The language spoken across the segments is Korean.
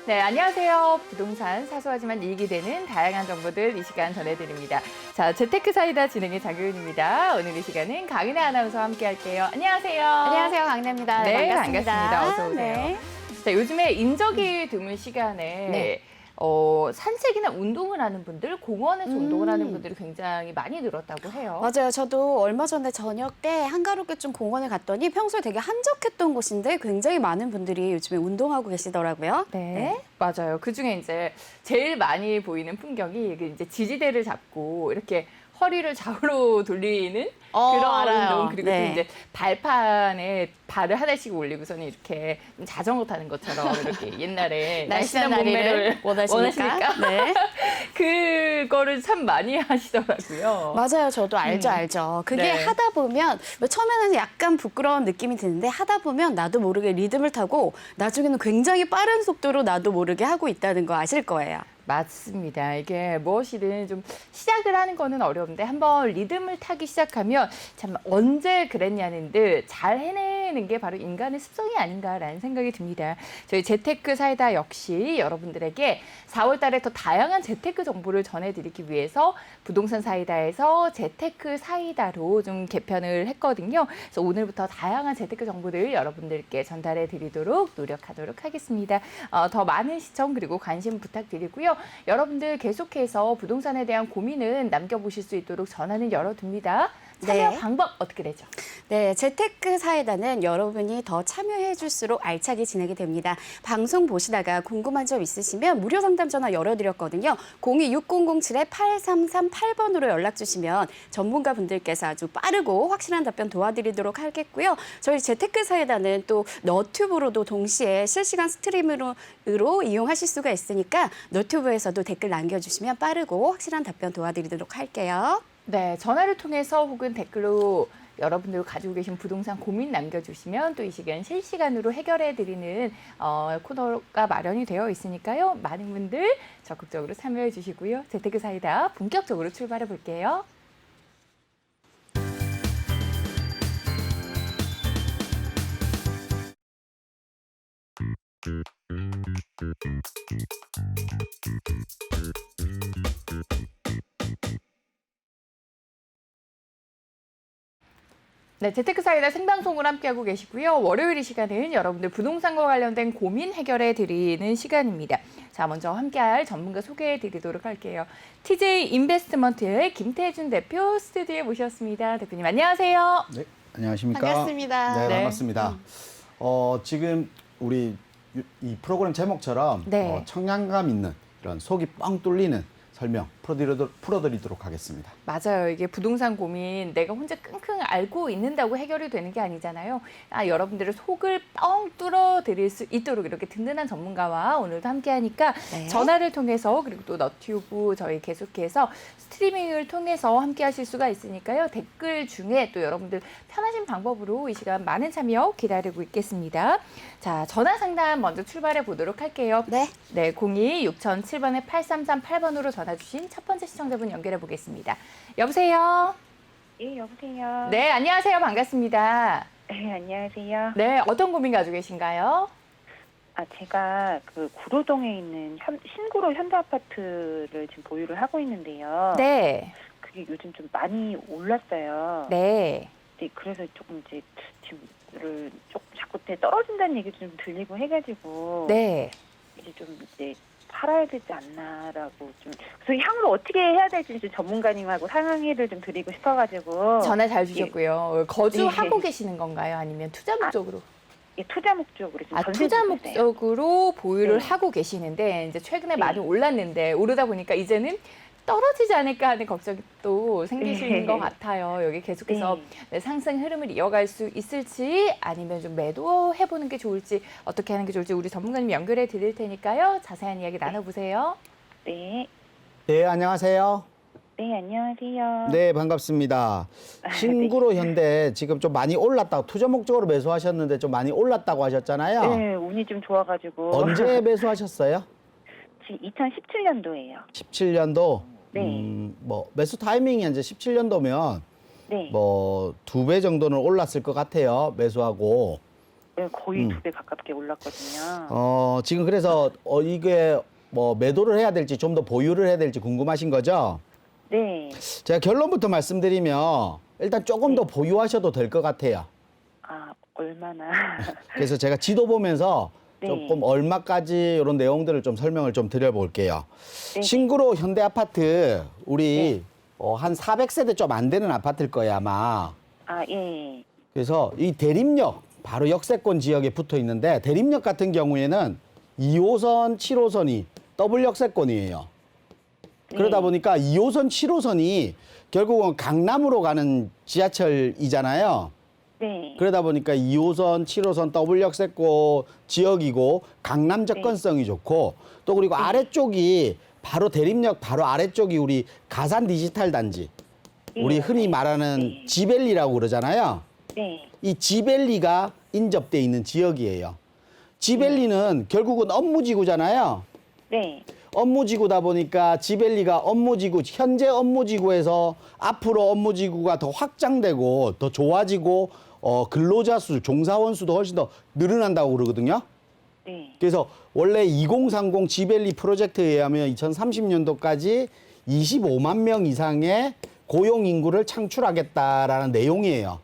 네, 안녕하세요. 부동산 사소하지만 이익이 되는 다양한 정보들 이 시간 전해드립니다. 자, 재테크 사이다 진행의 장효은입니다. 오늘 이 시간은 강은혜 아나운서와 함께 할게요. 안녕하세요. 안녕하세요, 강은혜입니다. 네, 반갑습니다. 반갑습니다. 어서 오세요. 네. 자, 요즘에 인적이 드문 시간에 네. 산책이나 운동을 하는 분들, 공원에서 운동을 하는 분들이 굉장히 많이 늘었다고 해요. 맞아요. 저도 얼마 전에 저녁 때 한가롭게 좀 공원에 갔더니 평소에 되게 한적했던 곳인데 굉장히 많은 분들이 요즘에 운동하고 계시더라고요. 네, 맞아요. 그중에 이제 제일 많이 보이는 풍경이 이제 지지대를 잡고 이렇게 허리를 좌우로 돌리는 그런 알아요. 운동, 그리고 네. 또 이제 발판에 발을 하나씩 올리고서는 이렇게 자전거 타는 것처럼 이렇게 옛날에 날씬한 다리를 원하시니까. 네. 그거를 참 많이 하시더라고요. 맞아요. 저도 알죠. 그게 네. 하다 보면 처음에는 약간 부끄러운 느낌이 드는데 하다 보면 나도 모르게 리듬을 타고 나중에는 굉장히 빠른 속도로 나도 모르게 하고 있다는 거 아실 거예요. 맞습니다. 이게 무엇이든 좀 시작을 하는 거는 어려운데 한번 리듬을 타기 시작하면 참 언제 그랬냐는 듯 잘 해내는 게 바로 인간의 습성이 아닌가라는 생각이 듭니다. 저희 재테크 사이다 역시 여러분들에게 4월 달에 더 다양한 재테크 정보를 전해드리기 위해서 부동산 사이다에서 재테크 사이다로 좀 개편을 했거든요. 그래서 오늘부터 다양한 재테크 정보들 여러분들께 전달해 드리도록 노력하도록 하겠습니다. 더 많은 시청 그리고 관심 부탁드리고요. 여러분들 계속해서 부동산에 대한 고민은 남겨보실 수 있도록 전화는 열어둡니다. 참여 네. 방법 어떻게 되죠? 네, 재테크 사이다는 여러분이 더 참여해 줄수록 알차게 진행이 됩니다. 방송 보시다가 궁금한 점 있으시면 무료 상담 전화 열어드렸거든요. 026007-8338번으로 연락 주시면 전문가 분들께서 아주 빠르고 확실한 답변 도와드리도록 하겠고요. 저희 재테크 사이다는 또 너튜브로도 동시에 실시간 스트리밍으로 이용하실 수가 있으니까 너튜브에서도 댓글 남겨주시면 빠르고 확실한 답변 도와드리도록 할게요. 네, 전화를 통해서 혹은 댓글로 여러분들 가지고 계신 부동산 고민 남겨주시면 또 이 시간 실시간으로 해결해드리는 코너가 마련이 되어 있으니까요. 많은 분들 적극적으로 참여해 주시고요. 재테크 사이다 본격적으로 출발해 볼게요. 네, 재테크 사이다 생방송을 함께하고 계시고요. 월요일 이 시간은 여러분들 부동산과 관련된 고민 해결해 드리는 시간입니다. 자, 먼저 함께할 전문가 소개해 드리도록 할게요. TJ 인베스트먼트의 김태준 대표 스튜디오에 모셨습니다. 대표님 안녕하세요. 네, 안녕하십니까? 반갑습니다. 네, 네. 반갑습니다. 지금 우리 이 프로그램 제목처럼 네. 청량감 있는 이런 속이 뻥 뚫리는 설명 풀어드리도록 하겠습니다. 맞아요. 이게 부동산 고민 내가 혼자 끙끙 앓고 있는다고 해결이 되는 게 아니잖아요. 여러분들의 속을 뻥 뚫어드릴 수 있도록 이렇게 든든한 전문가와 오늘도 함께하니까 네. 전화를 통해서 그리고 또 너튜브 저희 계속해서 스트리밍을 통해서 함께하실 수가 있으니까요. 댓글 중에 또 여러분들 편하신 방법으로 이 시간 많은 참여 기다리고 있겠습니다. 자, 전화 상담 먼저 출발해 보도록 할게요. 네. 네, 02-6007번에 8338번으로 전화 주신 첫 번째 시청자분 연결해 보겠습니다. 여보세요? 예, 여보세요. 네, 안녕하세요. 반갑습니다. 네, 안녕하세요. 네, 어떤 고민 가지고 계신가요? 제가 그 구로동에 있는 신구로 현대아파트를 지금 보유를 하고 있는데요. 네, 그게 요즘 좀 많이 올랐어요. 네. 네, 그래서 조금 이제 지금을 조금 자꾸 떨어진다는 얘기 좀 들리고 해가지고 네. 이제 좀 이제 팔아야 되지 않나라고 좀 그래서 향후로 어떻게 해야 될지 좀 전문가님하고 상의를 좀 드리고 싶어가지고 전화 잘 주셨고요. 거주하고 네. 계시는 건가요? 아니면 투자 목적으로? 예, 투자 목적으로 지금 전세 투자 주고 있어요. 목적으로 보유를 네. 하고 계시는데 이제 최근에 네. 많이 올랐는데 오르다 보니까 이제는 떨어지지 않을까 하는 걱정이 또 생기시는 네. 것 같아요. 여기 계속해서 네. 상승 흐름을 이어갈 수 있을지 아니면 좀 매도해보는 게 좋을지 어떻게 하는 게 좋을지 우리 전문가님 연결해 드릴 테니까요. 자세한 이야기 나눠보세요. 네. 네, 안녕하세요. 네, 안녕하세요. 네, 반갑습니다. 신구로 현대 지금 좀 많이 올랐다고 투자 목적으로 매수하셨는데 좀 많이 올랐다고 하셨잖아요. 네, 운이 좀 좋아가지고. 언제 매수하셨어요? 지금 2017년도예요. 17년도. 네. 뭐 매수 타이밍이 이제 17년도면 네. 뭐 2배 정도는 올랐을 것 같아요. 매수하고. 네, 거의 2배 가깝게 올랐거든요. 지금 그래서 이게 뭐 매도를 해야 될지 좀 더 보유를 해야 될지 궁금하신 거죠? 네. 제가 결론부터 말씀드리면 일단 조금 더 보유하셔도 될 것 같아요. 아, 얼마나. 그래서 제가 지도 보면서 네. 조금 얼마까지 이런 내용들을 좀 설명을 좀 드려볼게요. 네. 신구로 현대아파트 우리 네. 한 400세대 좀 안 되는 아파트일 거예요 아마. 아, 예. 그래서 이 대림역 바로 역세권 지역에 붙어 있는데 대림역 같은 경우에는 2호선, 7호선이 더블 역세권이에요. 그러다 네. 보니까 2호선, 7호선이 결국은 강남으로 가는 지하철이잖아요. 네. 그러다 보니까 2호선, 7호선 더블 역세권 지역이고 강남 접근성이 좋고 또 그리고 아래쪽이 바로 대림역 바로 아래쪽이 우리 가산 디지털 단지. 우리 흔히 말하는 네. 지벨리라고 그러잖아요. 네. 이 지벨리가 인접돼 있는 지역이에요. 지벨리는 결국은 업무지구잖아요. 네. 업무지구다 보니까 지벨리가 업무지구, 현재 업무지구에서 앞으로 업무지구가 더 확장되고 더 좋아지고 근로자 수, 종사원 수도 훨씬 더 늘어난다고 그러거든요. 네. 그래서 원래 2030 지벨리 프로젝트에 의하면 2030년도까지 25만 명 이상의 고용 인구를 창출하겠다라는 내용이에요.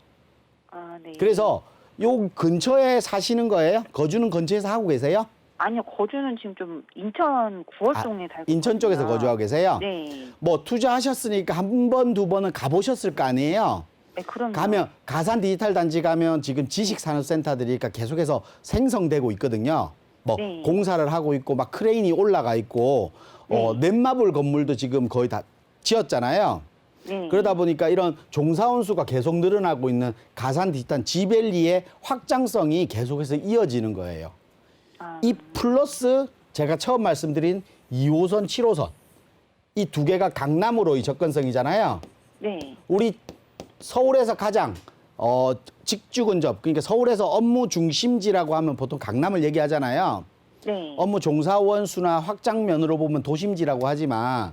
아, 네. 그래서 요 근처에 사시는 거예요? 거주는 근처에서 하고 계세요? 아니요, 거주는 지금 좀 인천 구월동에 살고 인천 쪽에서 있거든요. 거주하고 계세요? 네. 뭐 투자하셨으니까 한 번, 두 번은 가보셨을 거 아니에요? 네, 그럼요. 가면 가산 디지털 단지 가면 지금 지식산업센터들이 계속해서 생성되고 있거든요. 뭐 네. 공사를 하고 있고 막 크레인이 올라가 있고 네. 넷마블 건물도 지금 거의 다 지었잖아요. 네. 그러다 보니까 이런 종사원 수가 계속 늘어나고 있는 가산 디지털 지벨리의 확장성이 계속해서 이어지는 거예요. 아, 이 플러스 제가 처음 말씀드린 2호선, 7호선 이 두 개가 강남으로 이 접근성이잖아요. 네. 우리 서울에서 가장 직주 근접 그러니까 서울에서 업무 중심지라고 하면 보통 강남을 얘기하잖아요. 네. 업무 종사원 수나 확장면으로 보면 도심지라고 하지만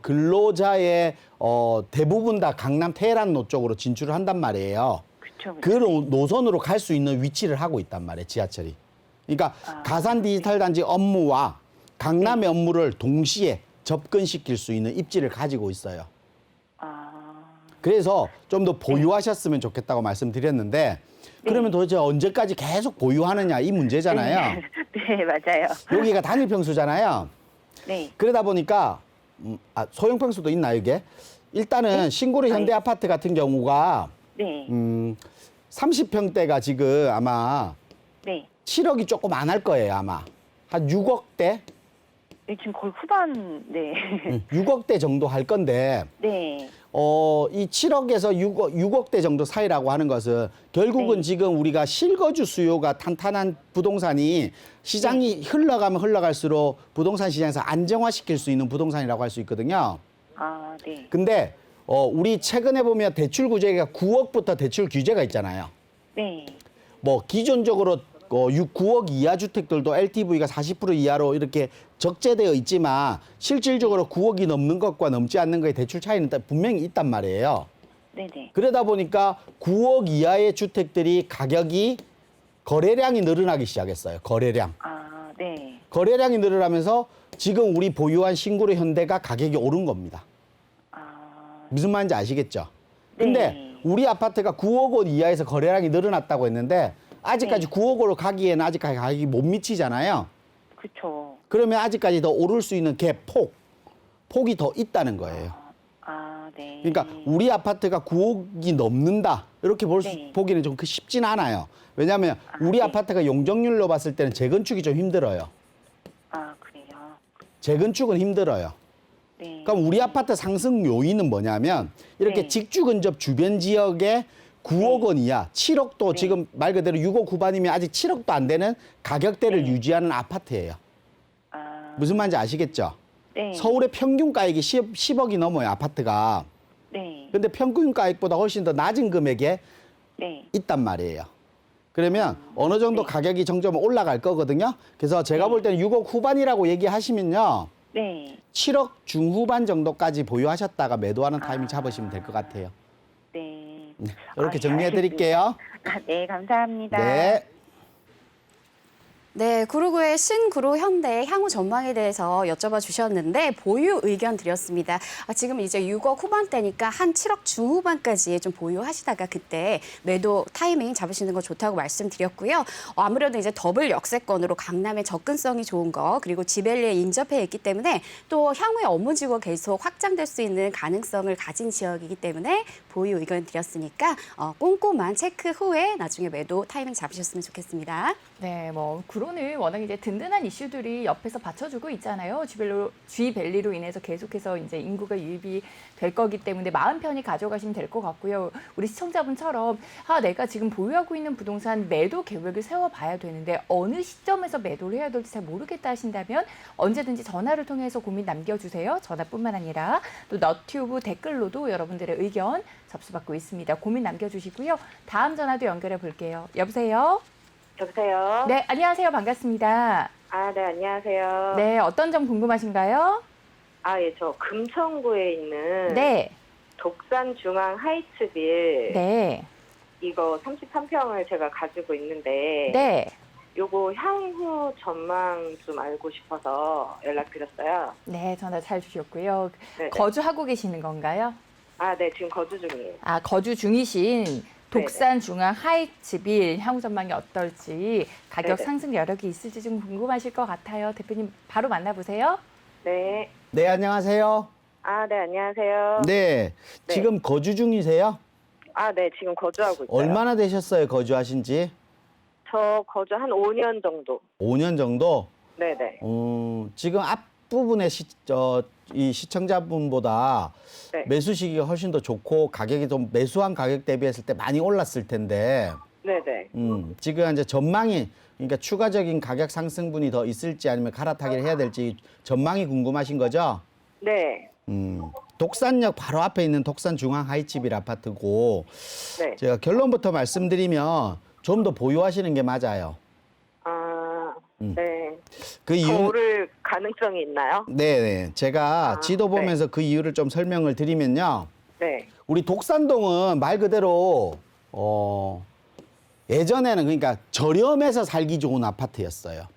근로자의 대부분 다 강남 테헤란로 쪽으로 진출을 한단 말이에요. 그쵸, 그 그쵸. 노선으로 갈 수 있는 위치를 하고 있단 말이에요, 지하철이. 그러니까 아. 가산 디지털 단지 업무와 강남의 업무를 동시에 접근시킬 수 있는 입지를 가지고 있어요. 아, 그래서 좀 더 보유하셨으면 좋겠다고 말씀드렸는데 그러면 도대체 언제까지 계속 보유하느냐 이 문제잖아요. 네, 맞아요. 여기가 단일 평수잖아요. 네. 그러다 보니까 소형 평수도 있나요, 이게? 일단은 신구로 현대 아파트 같은 경우가 네. 30평대가 지금 아마 네. 7억이 조금 안 할 거예요, 아마. 한 6억대? 네, 지금 거의 후반, 네. 6억대 정도 할 건데, 네. 이 7억에서 6억대 정도 사이라고 하는 것은 결국은 네. 지금 우리가 실거주 수요가 탄탄한 부동산이 시장이 흘러가면 흘러갈수록 부동산 시장에서 안정화시킬 수 있는 부동산이라고 할 수 있거든요. 아, 네. 근데 우리 최근에 보면 대출 규제가 9억부터 대출 규제가 있잖아요. 네. 뭐 기존적으로 9억 이하 주택들도 LTV가 40% 이하로 이렇게 적재되어 있지만 실질적으로 9억이 넘는 것과 넘지 않는 것의 대출 차이는 분명히 있단 말이에요. 네네. 그러다 보니까 9억 이하의 주택들이 가격이 거래량이 늘어나기 시작했어요. 거래량. 아, 네. 거래량이 늘어나면서 지금 우리 보유한 신구로 현대가 가격이 오른 겁니다. 아, 무슨 말인지 아시겠죠? 근데 네. 우리 아파트가 9억 원 이하에서 거래량이 늘어났다고 했는데 아직까지 네. 9억 원으로 가기에는 아직까지 가격이 못 미치잖아요. 그쵸. 그러면 아직까지 더 오를 수 있는 폭이 더 있다는 거예요. 아, 네. 그러니까 우리 아파트가 9억이 넘는다 이렇게 네. 보기는 좀 쉽진 않아요. 왜냐하면 우리 네. 아파트가 용적률로 봤을 때는 재건축이 좀 힘들어요. 아, 그래요. 재건축은 힘들어요. 네. 그럼 우리 아파트 상승 요인은 뭐냐면 이렇게 네. 직주 근접 주변 지역에 9억 원 이하, 7억도 네. 지금 말 그대로 6억 후반이면 아직 7억도 안 되는 가격대를 네. 유지하는 아파트예요. 아, 무슨 말인지 아시겠죠? 네. 서울의 평균 가액이 10억이 넘어요, 아파트가. 네. 근데 평균 가액보다 훨씬 더 낮은 금액에 네. 있단 말이에요. 그러면 어느 정도 네. 가격이 점점 올라갈 거거든요. 그래서 제가 네. 볼 때는 6억 후반이라고 얘기하시면요. 네. 7억 중후반 정도까지 보유하셨다가 매도하는 타이밍 아. 잡으시면 될 것 같아요. 네. 이렇게 아, 정리해 드릴게요. 네, 감사합니다. 네. 네, 구로구의 신구로 현대 향후 전망에 대해서 여쭤봐 주셨는데 보유 의견 드렸습니다. 지금 이제 6억 후반대니까 한 7억 중후반까지 좀 보유하시다가 그때 매도 타이밍 잡으시는 거 좋다고 말씀드렸고요. 아무래도 이제 더블 역세권으로 강남의 접근성이 좋은 거 그리고 지벨리에 인접해 있기 때문에 또 향후에 업무지구가 계속 확장될 수 있는 가능성을 가진 지역이기 때문에 보유 의견 드렸으니까 꼼꼼한 체크 후에 나중에 매도 타이밍 잡으셨으면 좋겠습니다. 네, 뭐 구로는 워낙 이제 든든한 이슈들이 옆에서 받쳐주고 있잖아요. G밸리로 인해서 계속해서 이제 인구가 유입이 될 거기 때문에 마음 편히 가져가시면 될 것 같고요. 우리 시청자분처럼 내가 지금 보유하고 있는 부동산 매도 계획을 세워봐야 되는데 어느 시점에서 매도를 해야 될지 잘 모르겠다 하신다면 언제든지 전화를 통해서 고민 남겨주세요. 전화뿐만 아니라 또 너튜브 댓글로도 여러분들의 의견 접수받고 있습니다. 고민 남겨주시고요. 다음 전화도 연결해 볼게요. 여보세요? 여보세요? 네, 안녕하세요. 반갑습니다. 아, 네, 안녕하세요. 네, 어떤 점 궁금하신가요? 아, 예, 저 금천구에 있는 네, 독산 중앙 하이츠빌 네, 이거 33평을 제가 가지고 있는데 네. 요거 향후 전망 좀 알고 싶어서 연락드렸어요. 네, 전화 잘 주셨고요. 네네. 거주하고 계시는 건가요? 아, 네, 지금 거주 중이에요. 아, 거주 중이신 독산 중앙 하이츠빌 향후 전망이 어떨지 가격 네네. 상승 여력이 있을지 좀 궁금하실 것 같아요. 대표님 바로 만나보세요. 네. 네, 안녕하세요. 아, 네, 안녕하세요. 네. 네. 지금 거주 중이세요? 아, 네, 지금 거주하고 있어요. 얼마나 되셨어요, 거주하신 지? 저 거주 한 5년 정도. 5년 정도? 네네. 지금 앞부분의 이 시청자분보다 네. 매수 시기가 훨씬 더 좋고 가격이 좀 매수한 가격 대비했을 때 많이 올랐을 텐데 네네. 지금 이제 전망이 그러니까 추가적인 가격 상승분이 더 있을지 아니면 갈아타기를 해야 될지 전망이 궁금하신 거죠? 네. 독산역 바로 앞에 있는 독산 중앙 하이츠빌 아파트고 네. 제가 결론부터 말씀드리면 좀 더 보유하시는 게 맞아요. 아, 네. 그 더 이유 오를 가능성이 있나요? 네네 제가 아, 지도 보면서 그 이유를 좀 설명을 드리면요. 네. 우리 독산동은 말 그대로 예전에는 그러니까 저렴해서 살기 좋은 아파트였어요.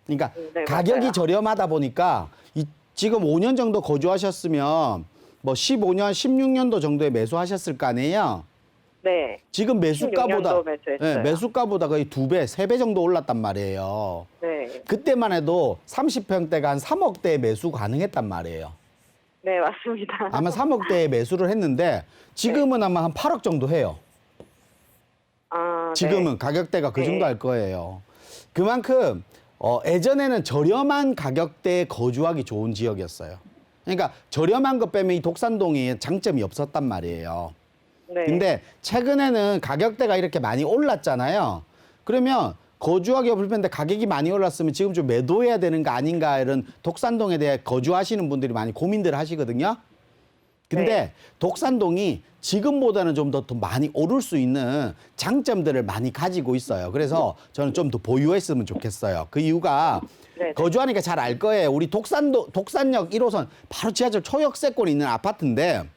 그러니까 네, 가격이 맞아요. 저렴하다 보니까 지금 5년 정도 거주하셨으면 뭐 15년, 16년도 정도에 매수하셨을 거 아니에요. 네. 지금 매수가보다 16년도 매수했어요. 매수가보다 거의 2배, 3배 정도 올랐단 말이에요. 네. 그때만 해도 30평대가 한 3억대에 매수 가능했단 말이에요. 네, 맞습니다. 아마 3억대에 매수를 했는데 지금은 아마 한 8억 정도 해요. 아, 지금은 네. 가격대가 그 네. 정도 할 거예요. 그만큼 예전에는 저렴한 가격대에 거주하기 좋은 지역이었어요. 그러니까 저렴한 것 빼면 이 독산동이 장점이 없었단 말이에요. 네. 근데 최근에는 가격대가 이렇게 많이 올랐잖아요. 그러면 거주하기가 불편한데 가격이 많이 올랐으면 지금 좀 매도해야 되는 거 아닌가 이런 독산동에 대해 거주하시는 분들이 많이 고민들 하시거든요. 근데 네. 독산동이 지금보다는 좀 더 많이 오를 수 있는 장점들을 많이 가지고 있어요. 그래서 저는 좀 더 보유했으면 좋겠어요. 그 이유가 네. 거주하니까 잘 알 거예요. 우리 독산역 1호선 바로 지하철 초역세권에 있는 아파트인데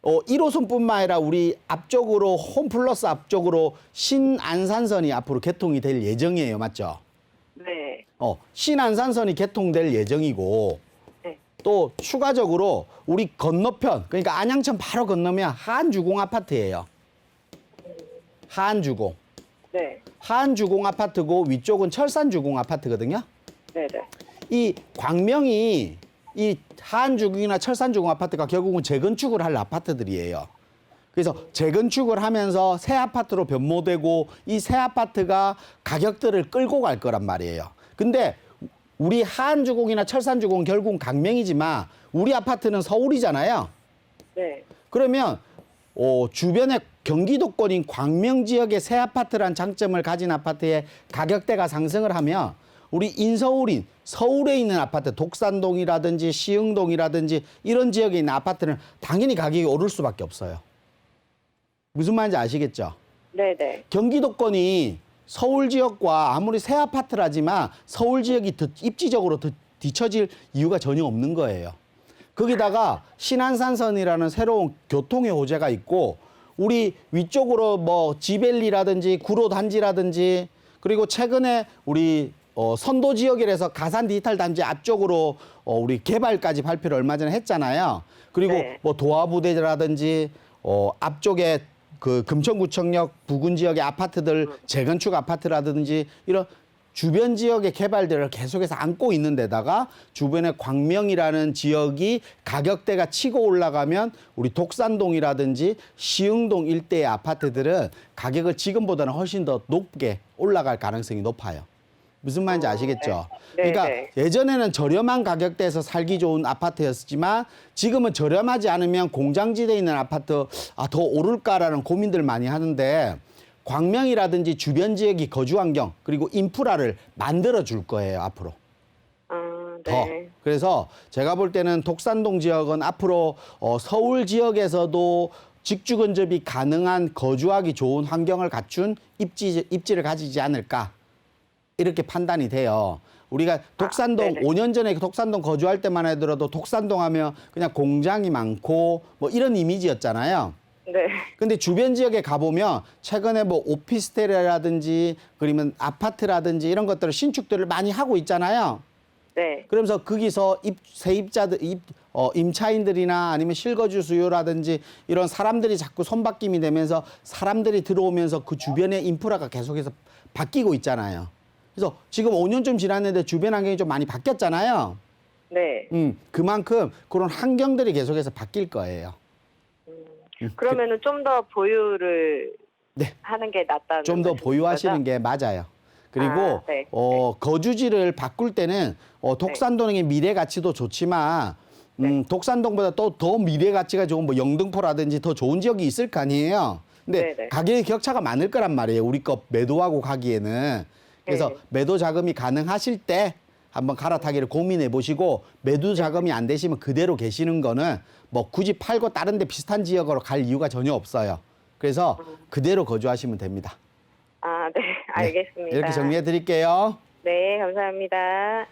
1호선뿐만 아니라 우리 앞쪽으로 홈플러스 앞쪽으로 신안산선이 앞으로 개통이 될 예정이에요. 맞죠? 네. 신안산선이 개통될 예정이고 네. 또 추가적으로 우리 건너편 그러니까 안양천 바로 건너면 하안주공 아파트예요. 하안주공. 네. 하안주공 아파트고 위쪽은 철산주공 아파트거든요. 네, 네. 이 광명이 이 하안주공이나 철산주공 아파트가 결국은 재건축을 할 아파트들이에요. 그래서 재건축을 하면서 새 아파트로 변모되고 이 새 아파트가 가격들을 끌고 갈 거란 말이에요. 근데 우리 하안주공이나 철산주공 결국은 강명이지만 우리 아파트는 서울이잖아요. 네. 그러면 주변에 경기도권인 광명 지역의 새 아파트란 장점을 가진 아파트의 가격대가 상승을 하면 우리 인서울인 서울에 있는 아파트 독산동이라든지 시흥동이라든지 이런 지역에 있는 아파트는 당연히 가격이 오를 수밖에 없어요. 무슨 말인지 아시겠죠? 네, 네. 경기도권이 서울 지역과 아무리 새 아파트라지만 서울 지역이 입지적으로 더 뒤처질 이유가 전혀 없는 거예요. 거기다가 신안산선이라는 새로운 교통의 호재가 있고 우리 위쪽으로 뭐 지벨리라든지 구로단지라든지 그리고 최근에 우리 선도 지역이라서 가산 디지털 단지 앞쪽으로 우리 개발까지 발표를 얼마 전에 했잖아요. 그리고 네. 뭐 도화부대라든지 앞쪽에 그 금천구청역 부근 지역의 아파트들 재건축 아파트라든지 이런 주변 지역의 개발들을 계속해서 안고 있는 데다가 주변에 광명이라는 지역이 가격대가 치고 올라가면 우리 독산동이라든지 시흥동 일대의 아파트들은 가격을 지금보다는 훨씬 더 높게 올라갈 가능성이 높아요. 무슨 말인지 아시겠죠? 네. 그러니까 네. 예전에는 저렴한 가격대에서 살기 좋은 아파트였지만 지금은 저렴하지 않으면 공장지대에 있는 아파트 더 오를까라는 고민들 많이 하는데 광명이라든지 주변 지역이 거주 환경 그리고 인프라를 만들어 줄 거예요, 앞으로. 더. 네. 그래서 제가 볼 때는 독산동 지역은 앞으로 서울 지역에서도 직주 근접이 가능한 거주하기 좋은 환경을 갖춘 입지를 가지지 않을까 이렇게 판단이 돼요. 우리가 독산동 네네. 5년 전에 독산동 거주할 때만 하더라도 독산동 하면 그냥 공장이 많고 뭐 이런 이미지였잖아요. 네. 근데 주변 지역에 가보면 최근에 뭐 오피스텔이라든지 그러면 아파트라든지 이런 것들을 신축들을 많이 하고 있잖아요. 네. 그러면서 거기서 세입자들, 임차인들이나 아니면 실거주 수요라든지 이런 사람들이 자꾸 손바뀜이 되면서 사람들이 들어오면서 그 주변의 인프라가 계속해서 바뀌고 있잖아요. 그래서 지금 5년쯤 지났는데 주변 환경이 좀 많이 바뀌었잖아요. 네. 그만큼 그런 환경들이 계속해서 바뀔 거예요. 그러면은 좀 더 보유를 네. 하는 게 낫다는 좀 더 말씀이신 보유하시는 거죠? 게 맞아요. 그리고 네. 거주지를 바꿀 때는 독산동의 미래 가치도 좋지만 독산동보다 또 더 미래 가치가 좋은 뭐 영등포라든지 더 좋은 지역이 있을 거 아니에요. 근데 네네. 가격의 격차가 많을 거란 말이에요. 우리 거 매도하고 가기에는. 그래서 네. 매도 자금이 가능하실 때 한번 갈아타기를 고민해 보시고 매도 자금이 안 되시면 그대로 계시는 거는 뭐 굳이 팔고 다른 데 비슷한 지역으로 갈 이유가 전혀 없어요. 그래서 그대로 거주하시면 됩니다. 네. 네, 알겠습니다. 이렇게 정리해 드릴게요. 네, 감사합니다.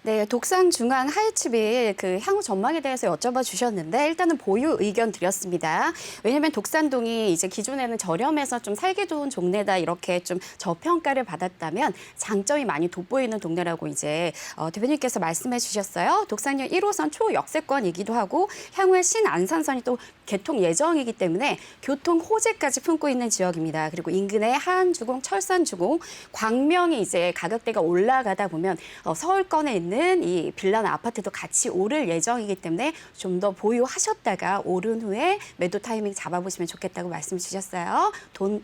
네, 독산 중앙 하이츠빌 그 향후 전망에 대해서 여쭤봐 주셨는데 일단은 보유 의견 드렸습니다. 왜냐하면 독산동이 이제 기존에는 저렴해서 좀 살기 좋은 동네다 이렇게 좀 저평가를 받았다면 장점이 많이 돋보이는 동네라고 이제 대표님께서 말씀해 주셨어요. 독산역 1호선 초역세권이기도 하고 향후에 신안산선이 또 개통 예정이기 때문에 교통 호재까지 품고 있는 지역입니다. 그리고 인근에 하안주공, 철산주공, 광명이 이제 가격대가 올라가다 보면 서울권에 있는 이 빌라나 아파트도 같이 오를 예정이기 때문에 좀 더 보유하셨다가 오른 후에 매도 타이밍 잡아보시면 좋겠다고 말씀 주셨어요.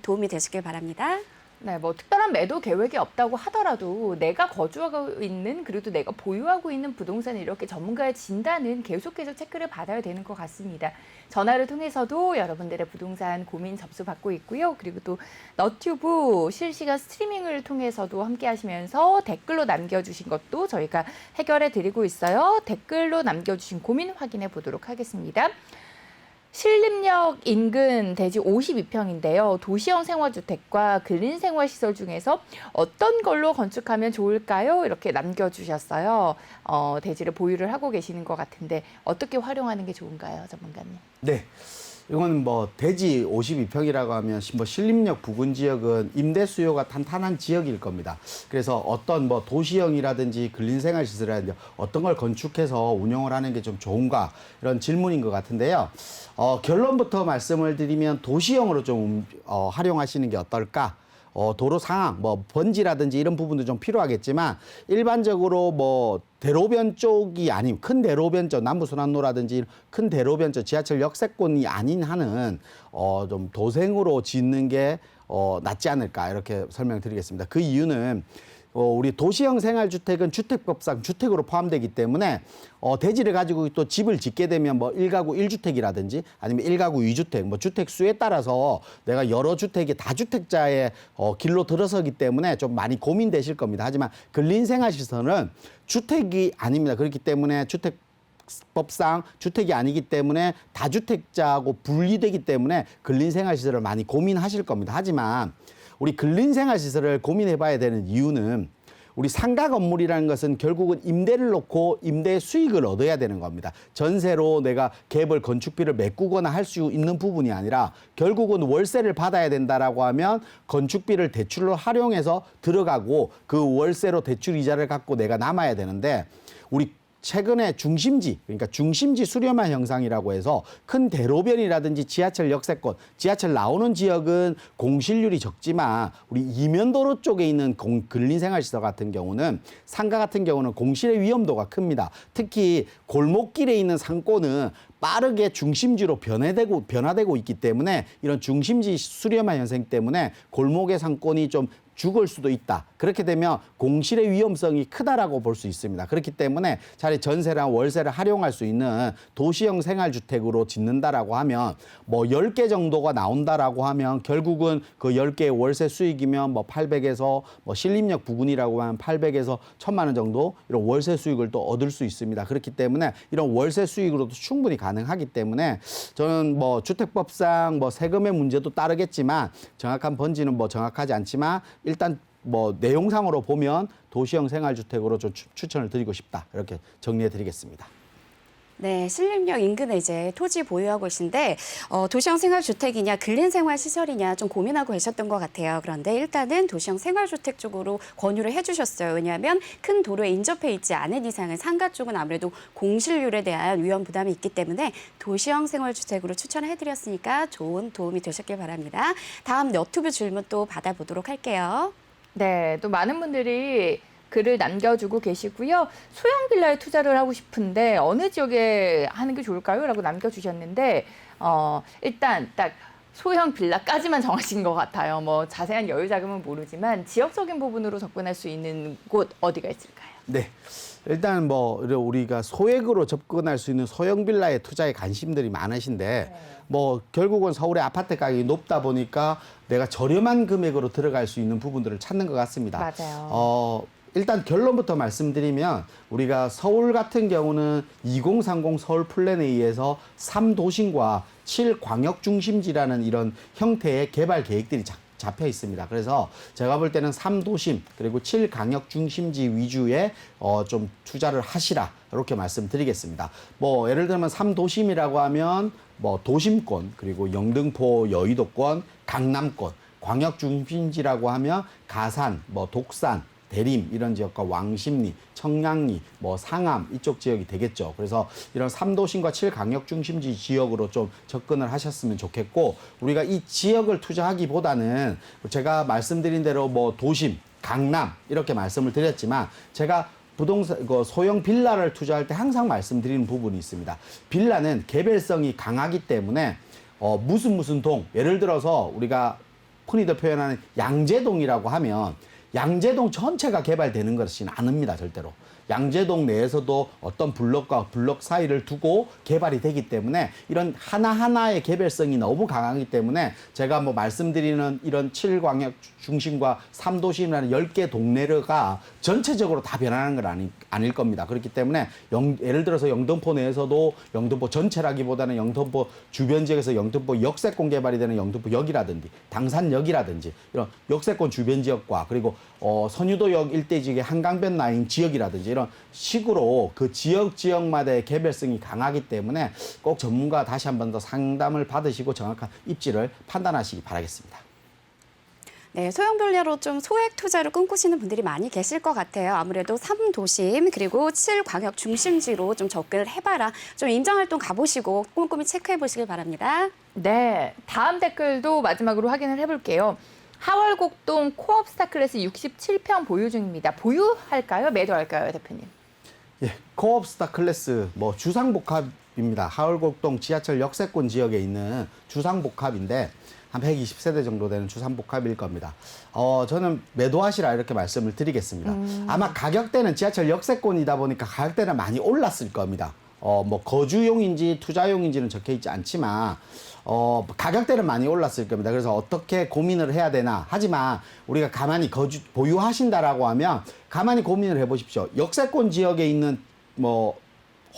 도움이 되시길 바랍니다. 네, 뭐 특별한 매도 계획이 없다고 하더라도 내가 거주하고 있는 그리고 내가 보유하고 있는 부동산을 이렇게 전문가의 진단은 계속해서 체크를 받아야 되는 것 같습니다. 전화를 통해서도 여러분들의 부동산 고민 접수받고 있고요. 그리고 또 너튜브 실시간 스트리밍을 통해서도 함께 하시면서 댓글로 남겨주신 것도 저희가 해결해 드리고 있어요. 댓글로 남겨주신 고민 확인해 보도록 하겠습니다. 신림역 인근 대지 52평인데요. 도시형 생활주택과 근린 생활시설 중에서 어떤 걸로 건축하면 좋을까요? 이렇게 남겨주셨어요. 대지를 보유를 하고 계시는 것 같은데 어떻게 활용하는 게 좋은가요, 전문가님? 네. 이건 뭐 대지 52평이라고 하면 뭐 신림역 부근 지역은 임대 수요가 탄탄한 지역일 겁니다. 그래서 어떤 뭐 도시형이라든지 근린생활시설이라든지 어떤 걸 건축해서 운영을 하는 게 좀 좋은가 이런 질문인 것 같은데요. 결론부터 말씀을 드리면 도시형으로 좀 활용하시는 게 어떨까? 도로 상황, 뭐 번지라든지 이런 부분도 좀 필요하겠지만 일반적으로 뭐 대로변 쪽이 아닌 큰 대로변 쪽, 남부순환로라든지 큰 대로변 쪽, 지하철 역세권이 아닌 한은 좀 도생으로 짓는 게 낫지 않을까 이렇게 설명드리겠습니다. 그 이유는 우리 도시형 생활주택은 주택법상 주택으로 포함되기 때문에 대지를 가지고 또 집을 짓게 되면 뭐 1가구 1주택이라든지 아니면 1가구 2주택, 뭐 주택 수에 따라서 내가 여러 주택이 다주택자의 길로 들어서기 때문에 좀 많이 고민되실 겁니다. 하지만 근린생활시설은 주택이 아닙니다. 그렇기 때문에 주택법상 주택이 아니기 때문에 다주택자하고 분리되기 때문에 근린생활시설을 많이 고민하실 겁니다. 하지만 우리 근린생활시설을 고민해봐야 되는 이유는 우리 상가 건물이라는 것은 결국은 임대를 놓고 임대 수익을 얻어야 되는 겁니다. 전세로 내가 갭을 건축비를 메꾸거나 할 수 있는 부분이 아니라 결국은 월세를 받아야 된다라고 하면 건축비를 대출로 활용해서 들어가고 그 월세로 대출 이자를 갖고 내가 남아야 되는데 우리 최근에 중심지, 그러니까 중심지 수렴화 현상이라고 해서 큰 대로변이라든지 지하철 역세권, 지하철 나오는 지역은 공실률이 적지만 우리 이면도로 쪽에 있는 근린생활시설 같은 경우는 상가 같은 경우는 공실의 위험도가 큽니다. 특히 골목길에 있는 상권은 빠르게 중심지로 변화되고 있기 때문에 이런 중심지 수렴화 현상 때문에 골목의 상권이 좀 죽을 수도 있다. 그렇게 되면 공실의 위험성이 크다라고 볼 수 있습니다. 그렇기 때문에 차라리 전세랑 월세를 활용할 수 있는 도시형 생활주택으로 짓는다라고 하면 뭐 10개 정도가 나온다라고 하면 결국은 그 10개의 월세 수익이면 뭐 800에서 뭐 신림역 부근이라고 하면 800에서 1000만 원 정도 이런 월세 수익을 또 얻을 수 있습니다. 그렇기 때문에 이런 월세 수익으로도 충분히 가능하기 때문에 저는 뭐 주택법상 뭐 세금의 문제도 따르겠지만 정확한 번지는 뭐 정확하지 않지만 일단 뭐 내용상으로 보면 도시형 생활주택으로 좀 추천을 드리고 싶다. 이렇게 정리해 드리겠습니다. 네, 신림역 인근에 이제 토지 보유하고 계신데 도시형 생활주택이냐 근린생활시설이냐 좀 고민하고 계셨던 것 같아요. 그런데 일단은 도시형 생활주택 쪽으로 권유를 해주셨어요. 왜냐하면 큰 도로에 인접해 있지 않은 이상은 상가 쪽은 아무래도 공실률에 대한 위험 부담이 있기 때문에 도시형 생활주택으로 추천을 해드렸으니까 좋은 도움이 되셨길 바랍니다. 다음 너튜브 질문 또 받아보도록 할게요. 네, 또 많은 분들이 글을 남겨주고 계시고요. 소형 빌라에 투자를 하고 싶은데 어느 지역에 하는 게 좋을까요? 라고 남겨주셨는데 일단 딱 소형 빌라까지만 정하신 것 같아요. 뭐 자세한 여유 자금은 모르지만 지역적인 부분으로 접근할 수 있는 곳 어디가 있을까요? 네. 일단 뭐 우리가 소액으로 접근할 수 있는 소형 빌라의 투자에 관심들이 많으신데 뭐 결국은 서울의 아파트 가격이 높다 보니까 내가 저렴한 금액으로 들어갈 수 있는 부분들을 찾는 것 같습니다. 맞아요. 일단 결론부터 말씀드리면 우리가 서울 같은 경우는 2030 서울 플랜에 의해서 3도심과 7광역 중심지라는 이런 형태의 개발 계획들이 잡혀 있습니다. 그래서 제가 볼 때는 3도심 그리고 7광역 중심지 위주의 좀 투자를 하시라 이렇게 말씀드리겠습니다. 뭐 예를 들면 3도심이라고 하면 뭐 도심권 그리고 영등포 여의도권 강남권 광역 중심지라고 하면 가산 뭐 독산 대림 이런 지역과 왕십리, 청량리, 뭐 상암 이쪽 지역이 되겠죠. 그래서 이런 3도심과 7광역 중심지 지역으로 좀 접근을 하셨으면 좋겠고 우리가 이 지역을 투자하기보다는 제가 말씀드린 대로 뭐 도심, 강남 이렇게 말씀을 드렸지만 제가 부동산 소형 빌라를 투자할 때 항상 말씀드리는 부분이 있습니다. 빌라는 개별성이 강하기 때문에 무슨 동 예를 들어서 우리가 흔히들 표현하는 양재동이라고 하면 양재동 전체가 개발되는 것이는 않습니다. 절대로. 양재동 내에서도 어떤 블록과 블록 사이를 두고 개발이 되기 때문에 이런 하나하나의 개별성이 너무 강하기 때문에 제가 뭐 말씀드리는 이런 7광역 중심과 3도심이라는 10개 동네가 전체적으로 다 변하는 건 아닐 겁니다. 그렇기 때문에 예를 들어서 영등포 내에서도 영등포 전체라기보다는 영등포 주변 지역에서 영등포 역세권 개발이 되는 영등포역이라든지 당산역이라든지 이런 역세권 주변 지역과 그리고 선유도역 일대 지역의 한강변 라인 지역이라든지 이런 식으로 그 지역마다의 개별성이 강하기 때문에 꼭 전문가 다시 한 번 더 상담을 받으시고 정확한 입지를 판단하시기 바라겠습니다. 네, 소형 빌라로 좀 소액 투자를 꿈꾸시는 분들이 많이 계실 것 같아요. 아무래도 3도심 그리고 7광역 중심지로 좀 접근을 해봐라. 좀 임장활동 가보시고 꼼꼼히 체크해 보시길 바랍니다. 네, 다음 댓글도 마지막으로 확인을 해볼게요. 하월곡동 코업 스타클래스 67평 보유 중입니다. 보유할까요? 매도할까요, 대표님? 예, 코업 스타클래스 뭐 주상복합입니다. 하월곡동 지하철 역세권 지역에 있는 주상복합인데 한 120세대 정도 되는 주상복합일 겁니다. 저는 매도하시라 이렇게 말씀을 드리겠습니다. 아마 가격대는 지하철 역세권이다 보니까 가격대는 많이 올랐을 겁니다. 뭐 거주용인지 투자용인지는 적혀 있지 않지만 가격대는 많이 올랐을 겁니다. 그래서 어떻게 고민을 해야 되나. 하지만 우리가 가만히 보유하신다라고 하면 가만히 고민을 해보십시오. 역세권 지역에 있는 뭐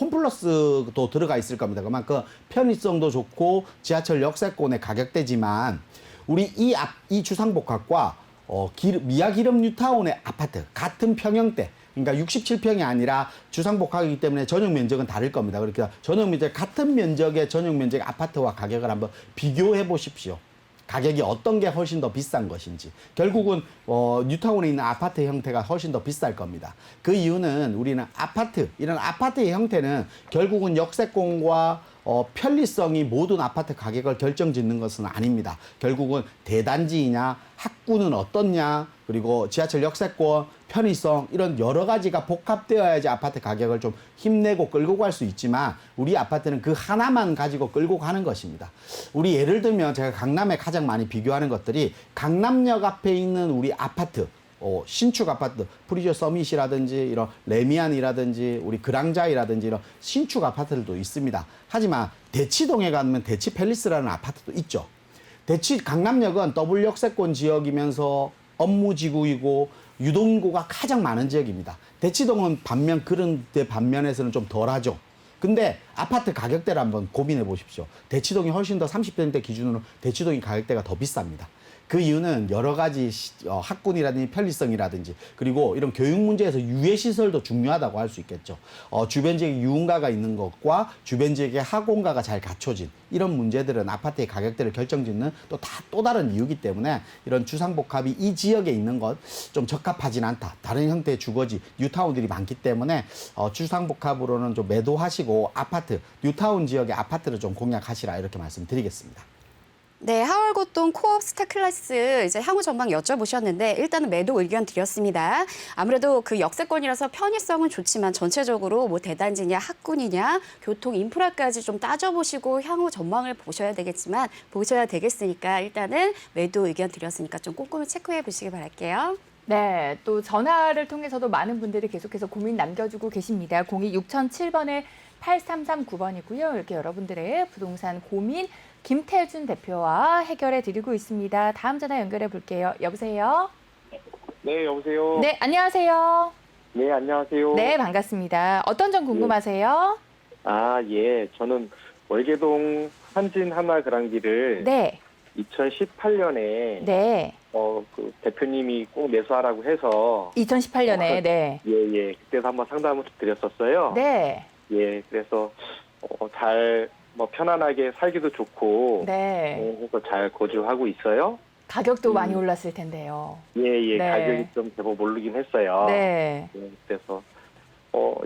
홈플러스도 들어가 있을 겁니다. 그만큼 편의성도 좋고 지하철 역세권의 가격대지만 우리 이 주상복합과 미아 기름 뉴타운의 아파트 같은 평형대, 그러니까 67평이 아니라 주상복합이기 때문에 전용 면적은 다를 겁니다. 그러니까 전용 면적 같은 면적의 전용 면적 아파트와 가격을 한번 비교해 보십시오. 가격이 어떤 게 훨씬 더 비싼 것인지. 결국은 뉴타운에 있는 아파트 형태가 훨씬 더 비쌀 겁니다. 그 이유는 우리는 이런 아파트의 형태는 결국은 역세권과 편리성이 모든 아파트 가격을 결정짓는 것은 아닙니다. 결국은 대단지이냐, 학구는 어떻냐, 그리고 지하철 역세권, 편의성 이런 여러 가지가 복합되어야지 아파트 가격을 좀 힘내고 끌고 갈 수 있지만 우리 아파트는 그 하나만 가지고 끌고 가는 것입니다. 우리 예를 들면 제가 강남에 가장 많이 비교하는 것들이 강남역 앞에 있는 우리 아파트, 신축 아파트, 프리저 서밋이라든지 이런 레미안이라든지 우리 그랑자이라든지 이런 신축 아파트들도 있습니다. 하지만 대치동에 가면 대치 팰리스라는 아파트도 있죠. 강남역은 더블 역세권 지역이면서 업무지구이고 유동인구가 가장 많은 지역입니다. 대치동은 그런 데 반면에서는 좀 덜하죠. 근데 아파트 가격대를 한번 고민해 보십시오. 대치동이 훨씬 더 30대대 기준으로 대치동이 가격대가 더 비쌉니다. 그 이유는 여러 가지 학군이라든지 편리성이라든지 그리고 이런 교육 문제에서 유해시설도 중요하다고 할 수 있겠죠. 주변 지역에 유흥가가 있는 것과 주변 지역에 학원가가 잘 갖춰진 이런 문제들은 아파트의 가격대를 결정짓는 또 다른 이유이기 때문에 이런 주상복합이 이 지역에 있는 것 좀 적합하진 않다. 다른 형태의 주거지, 뉴타운들이 많기 때문에 주상복합으로는 좀 매도하시고 뉴타운 지역의 아파트를 좀 공략하시라 이렇게 말씀드리겠습니다. 네, 하월고동 코업 스타클래스 이제 향후 전망 여쭤보셨는데 일단은 매도 의견 드렸습니다. 아무래도 그 역세권이라서 편의성은 좋지만 전체적으로 뭐 대단지냐 학군이냐 교통 인프라까지 좀 따져보시고 향후 전망을 보셔야 되겠으니까 일단은 매도 의견 드렸으니까 좀 꼼꼼히 체크해 보시기 바랄게요. 네, 또 전화를 통해서도 많은 분들이 계속해서 고민 남겨주고 계십니다. 02-6007번에 8339번이고요. 이렇게 여러분들의 부동산 고민 김태준 대표와 해결해 드리고 있습니다. 다음 전화 연결해 볼게요. 여보세요? 네, 여보세요? 네, 안녕하세요. 네, 안녕하세요. 네, 반갑습니다. 어떤 점 궁금하세요? 아, 예. 저는 월계동 한진 하나 그랑기를 네, 2018년에 네. 그 대표님이 꼭 매수하라고 해서 2018년에, 네. 예. 그때도 한번 상담을 드렸었어요. 네, 예. 그래서 잘 편안하게 살기도 좋고 네. 그래서 잘 거주하고 있어요. 가격도 많이 올랐을 텐데요. 예. 네. 가격이 좀 제법 오르긴 했어요. 네, 예, 그래서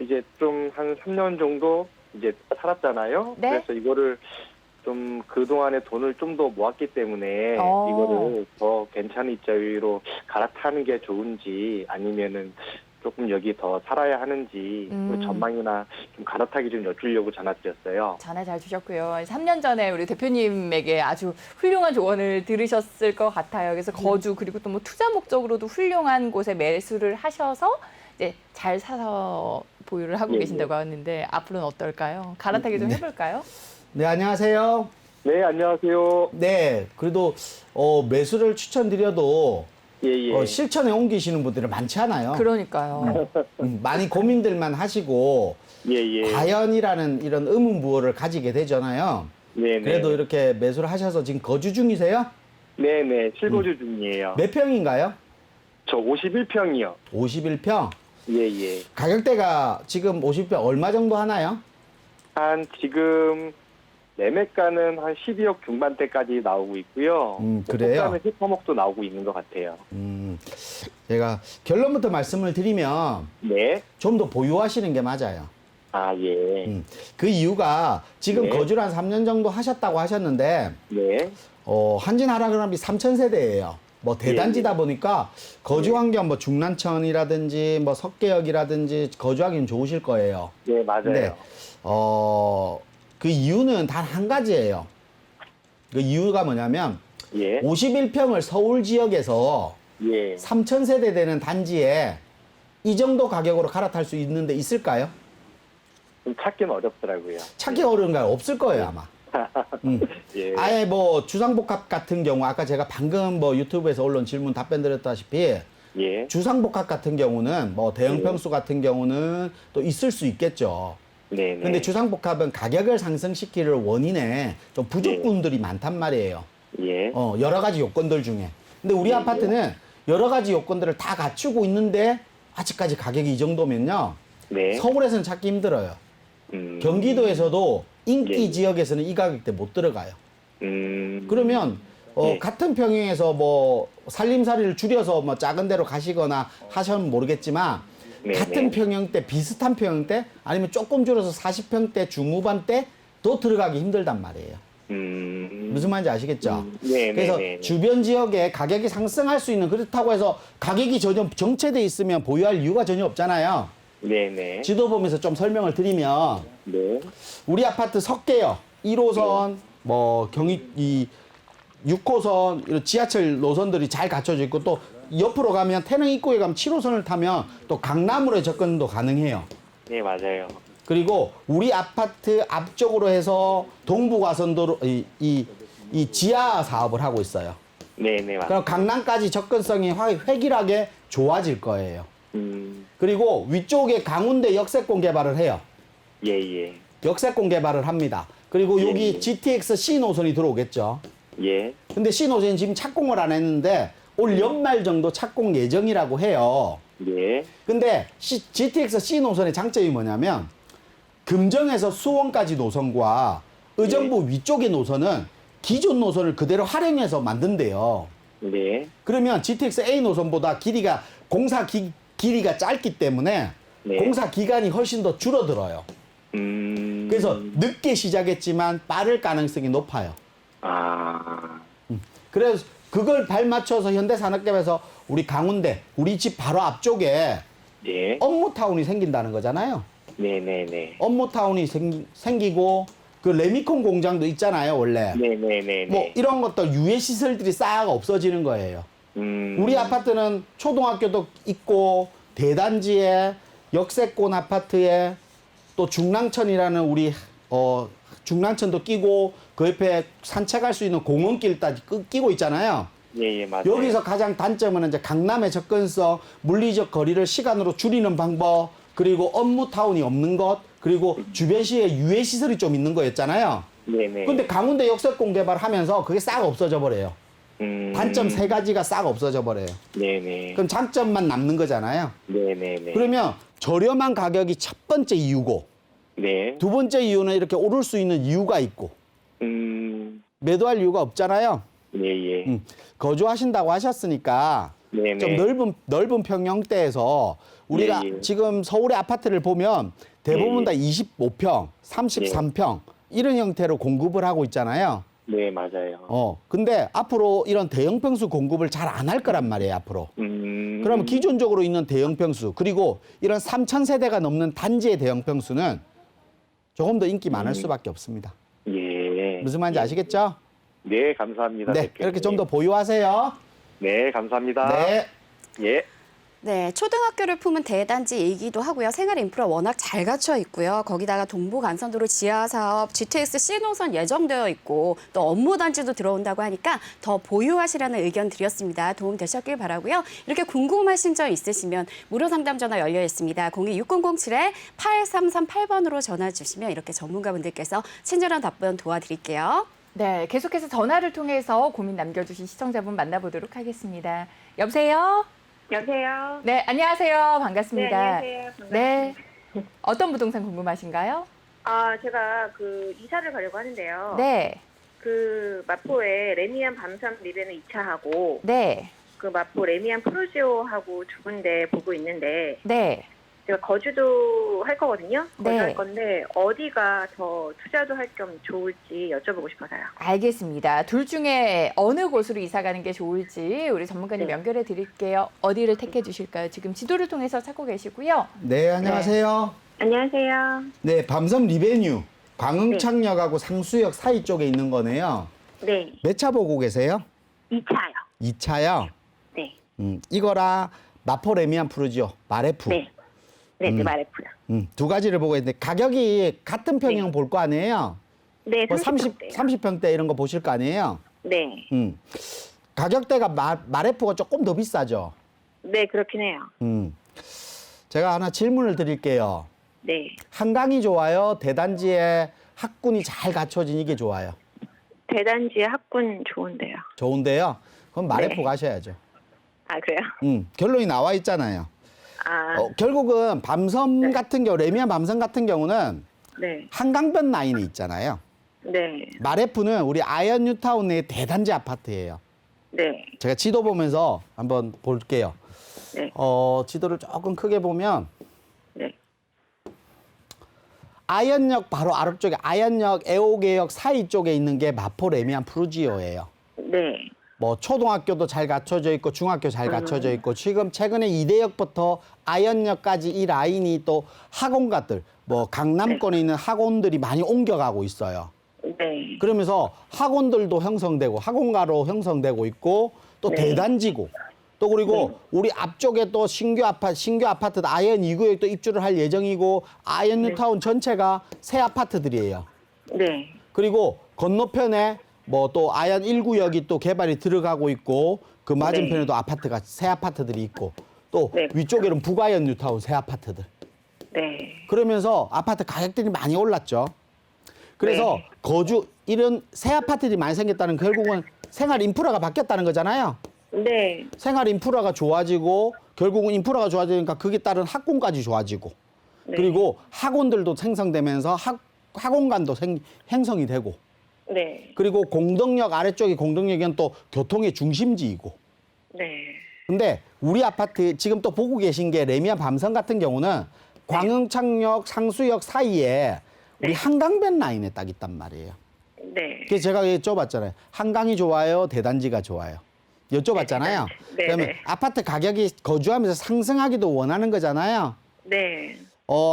이제 좀 한 3년 정도 이제 살았잖아요. 네. 그래서 이거를 좀 그동안에 돈을 좀 더 모았기 때문에 어. 이거를 더 괜찮은 입자위로 갈아타는 게 좋은지 아니면은 조금 여기 더 살아야 하는지 그 전망이나 좀 갈아타기 좀 여쭈려고 전화드렸어요. 전화 잘 주셨고요. 3년 전에 우리 대표님에게 아주 훌륭한 조언을 들으셨을 것 같아요. 그래서 거주 그리고 또 뭐 투자 목적으로도 훌륭한 곳에 매수를 하셔서 이제 잘 사서 보유를 하고 예, 계신다고 하는데 앞으로는 어떨까요? 갈아타기 좀 해볼까요? 네, 안녕하세요. 네, 안녕하세요. 네, 그래도 매수를 추천드려도 예. 실천에 옮기시는 분들이 많지 않아요. 그러니까요. 많이 고민들만 하시고 예. 과연이라는 이런 의문부호를 가지게 되잖아요. 네. 그래도 이렇게 매수를 하셔서 지금 거주 중이세요? 네. 실거주 중이에요. 몇 평인가요? 저 51평이요. 51평. 예. 가격대가 지금 50평 얼마 정도 하나요? 한 지금 매매가는 한 12억 중반대까지 나오고 있고요. 그래요? 호가는 10%도 나오고 있는 것 같아요. 제가 결론부터 말씀을 드리면 네. 좀 더 보유하시는 게 맞아요. 아, 예. 그 이유가 지금 네. 거주를 한 3년 정도 하셨다고 하셨는데 네. 한진 하라그람이 3,000세대예요. 뭐 대단지다 보니까 거주 환경 뭐 중랑천이라든지 뭐 석계역이라든지 거주하기는 좋으실 거예요. 네, 맞아요. 근데 그 이유는 단 한 가지예요. 그 이유가 뭐냐면 예. 51평을 서울 지역에서 예. 3,000세대 되는 단지에 이 정도 가격으로 갈아탈 수 있는데 있을까요? 좀 찾기는 어렵더라고요. 찾기 어려운가요? 없을 거예요, 아마. 예. 아예 뭐 주상복합 같은 경우 아까 제가 방금 뭐 유튜브에서 언론 질문 답변 드렸다시피 예. 주상복합 같은 경우는 뭐 대형 평수 같은 경우는 또 있을 수 있겠죠. 네. 근데 주상복합은 가격을 상승시키는 원인에 좀 부족분들이 네. 많단 말이에요. 예. 여러 가지 요건들 중에. 근데 우리 네. 아파트는 여러 가지 요건들을 다 갖추고 있는데 아직까지 가격이 이 정도면요. 네. 서울에서는 찾기 힘들어요. 경기도에서도 인기 예. 지역에서는 이 가격대 못 들어가요. 그러면 예. 같은 평형에서 뭐 살림살이를 줄여서 뭐 작은 데로 가시거나 하시면 모르겠지만 네, 같은 네. 평형대, 비슷한 평형대 아니면 조금 줄여서 40평대 중후반대도 들어가기 힘들단 말이에요. 무슨 말인지 아시겠죠? 네, 그래서 네, 네. 주변 지역에 가격이 상승할 수 있는, 그렇다고 해서 가격이 전혀 정체돼 있으면 보유할 이유가 전혀 없잖아요. 네네. 지도 보면서 좀 설명을 드리면 네. 우리 아파트 석계요. 1호선 뭐 이 6호선 이런 지하철 노선들이 잘 갖춰져 있고, 또 옆으로 가면 태릉 입구에 가면 7호선을 타면 또 강남으로의 접근도 가능해요. 네, 맞아요. 그리고 우리 아파트 앞쪽으로 해서 동부가선도로 이 지하 사업을 하고 있어요. 네네, 맞아요. 그럼 강남까지 접근성이 획일하게 좋아질 거예요. 그리고 위쪽에 강운대 역세권 개발을 해요. 예, 예. 역세권 개발을 합니다. 그리고 여기 예. GTX C 노선이 들어오겠죠. 예. 근데 C 노선이 지금 착공을 안 했는데 올 연말 정도 착공 예정이라고 해요. 예. 근데 GTX C 노선의 장점이 뭐냐면 금정에서 수원까지 노선과 의정부 위쪽의 노선은 기존 노선을 그대로 활용해서 만든대요. 네. 그러면 GTX A 노선보다 공사 길이가 짧기 때문에 네. 공사 기간이 훨씬 더 줄어들어요. 그래서 늦게 시작했지만 빠를 가능성이 높아요. 아. 그래서 그걸 발맞춰서 현대산업개발에서 우리 강운대, 우리 집 바로 앞쪽에 예. 업무타운이 생긴다는 거잖아요. 네네네. 업무타운이 생기고 그 레미콘 공장도 있잖아요, 원래. 네네네네. 뭐 이런 것들 유해 시설들이 싹 없어지는 거예요. 우리 아파트는 초등학교도 있고 대단지에 역세권 아파트에 또 중랑천이라는 우리 중랑천도 끼고 그 옆에 산책할 수 있는 공원길까지 끼고 있잖아요. 예, 예, 맞아요. 여기서 가장 단점은 이제 강남의 접근성, 물리적 거리를 시간으로 줄이는 방법, 그리고 업무타운이 없는 것, 그리고 주변시에 유해시설이 좀 있는 거였잖아요. 네네. 근데 강운대 역세권 개발하면서 그게 싹 없어져 버려요. 단점 3가지가 싹 없어져 버려요. 네네. 그럼 장점만 남는 거잖아요. 네네네. 그러면 저렴한 가격이 첫 번째 이유고, 네. 두 번째 이유는 이렇게 오를 수 있는 이유가 있고, 매도할 이유가 없잖아요. 예, 예. 거주하신다고 하셨으니까 네네. 좀 넓은 평형대에서 우리가 예, 예. 지금 서울의 아파트를 보면 대부분 예, 다 25평, 33평 이런 형태로 공급을 하고 있잖아요. 네, 맞아요. 근데 앞으로 이런 대형 평수 공급을 잘 안 할 거란 말이에요, 앞으로. 그러면 기존적으로 있는 대형 평수, 그리고 이런 3,000세대가 넘는 단지의 대형 평수는 조금 더 인기 많을 수밖에 없습니다. 예. 무슨 말인지 아시겠죠? 네, 감사합니다. 네, 대표님. 이렇게 좀 더 보유하세요. 네, 감사합니다. 네. 예. 네, 초등학교를 품은 대단지이기도 하고요. 생활 인프라 워낙 잘 갖춰 있고요. 거기다가 동부간선도로 지하 사업, GTX C 노선 예정되어 있고 또 업무 단지도 들어온다고 하니까 더 보유하시라는 의견 드렸습니다. 도움 되셨길 바라고요. 이렇게 궁금하신 점 있으시면 무료 상담 전화 열려 있습니다. 02-6007-8338번으로 전화 주시면 이렇게 전문가분들께서 친절한 답변 도와드릴게요. 네, 계속해서 전화를 통해서 고민 남겨주신 시청자분 만나보도록 하겠습니다. 여보세요? 여보세요. 네, 안녕하세요. 네, 반갑습니다. 안녕하세요. 반갑습니다. 네. 어떤 부동산 궁금하신가요? 제가 그 이사를 가려고 하는데요. 네. 그 마포에 레미안 밤삼 리베는 2차하고 네. 그 마포 레미안 프로지오하고 두 군데 보고 있는데 네. 제가 거주도 할 거거든요. 거주할 네. 건데 어디가 더 투자도 할 겸 좋을지 여쭤보고 싶어서요. 알겠습니다. 둘 중에 어느 곳으로 이사 가는 게 좋을지 우리 전문가님 네. 연결해 드릴게요. 어디를 택해 주실까요? 지금 지도를 통해서 찾고 계시고요. 네, 안녕하세요. 안녕하세요. 네, 밤섬 리베뉴 광흥창역하고 상수역 사이 쪽에 있는 거네요. 네. 몇 차 보고 계세요? 2차요. 2차요? 네. 이거랑 마포 레미안 푸르지오, 마레프. 네. 네, 말했고요. 두 가지를 보고 있는데 가격이 같은 평형 볼 거 아니에요? 네, 뭐 30평대요. 30평대 이런 거 보실 거 아니에요? 네. 가격대가 마레프가 조금 더 비싸죠? 네, 그렇긴 해요. 제가 하나 질문을 드릴게요. 네. 한강이 좋아요? 대단지에 학군이 잘 갖춰진 이게 좋아요? 대단지의 학군 좋은데요. 좋은데요? 그럼 마레프 네. 가셔야죠. 아, 그래요? 결론이 나와 있잖아요. 아, 결국은 밤섬 같은 경우, 레미안 밤섬 같은 경우는 네. 한강변 라인에 있잖아요. 네. 마레프는 우리 아이언 뉴타운 내 대단지 아파트예요. 네. 제가 지도 보면서 한번 볼게요. 네. 지도를 조금 크게 보면 네. 아이언역 바로 아래쪽에 아이언역, 애호개역 사이 쪽에 있는 게 마포 레미안 프루지오예요. 네. 뭐 초등학교도 잘 갖춰져 있고 중학교 잘 갖춰져 있고 지금 최근에 이대역부터 아이언역까지 이 라인이 또 학원가들 뭐 강남권에 있는 학원들이 많이 옮겨가고 있어요. 네. 그러면서 학원들도 형성되고 학원가로 형성되고 있고 또 네. 대단지고 또 그리고 우리 앞쪽에 또 신규 아파트 아이언 2구역도 입주를 할 예정이고 아이언 뉴타운 전체가 새 아파트들이에요. 네. 그리고 건너편에 뭐 또 아이언 1구역이 또 개발이 들어가고 있고 그 맞은편에도 아파트가 새 아파트들이 있고 또 네. 위쪽에는 북아이언 뉴타운 새 아파트들. 네. 그러면서 아파트 가격들이 많이 올랐죠. 그래서 네. 이런 새 아파트들이 많이 생겼다는 결국은 생활 인프라가 바뀌었다는 거잖아요. 네. 생활 인프라가 좋아지고 결국은 인프라가 좋아지니까 거기에 따른 학군까지 좋아지고 네. 그리고 학원들도 생성되면서 학원관도 형성이 되고 네. 그리고 공덕역 아래쪽이 공덕역은 또 교통의 중심지이고 네. 근데 우리 아파트 지금 또 보고 계신 게 레미안 밤섬 같은 경우는 광흥창역 상수역 사이에 우리 한강변 라인에 딱 있단 말이에요. 네. 그래서 제가 여쭤봤잖아요. 한강이 좋아요? 대단지가 좋아요? 여쭤봤잖아요. 네, 그러면 네. 아파트 가격이 거주하면서 상승하기도 원하는 거잖아요. 네.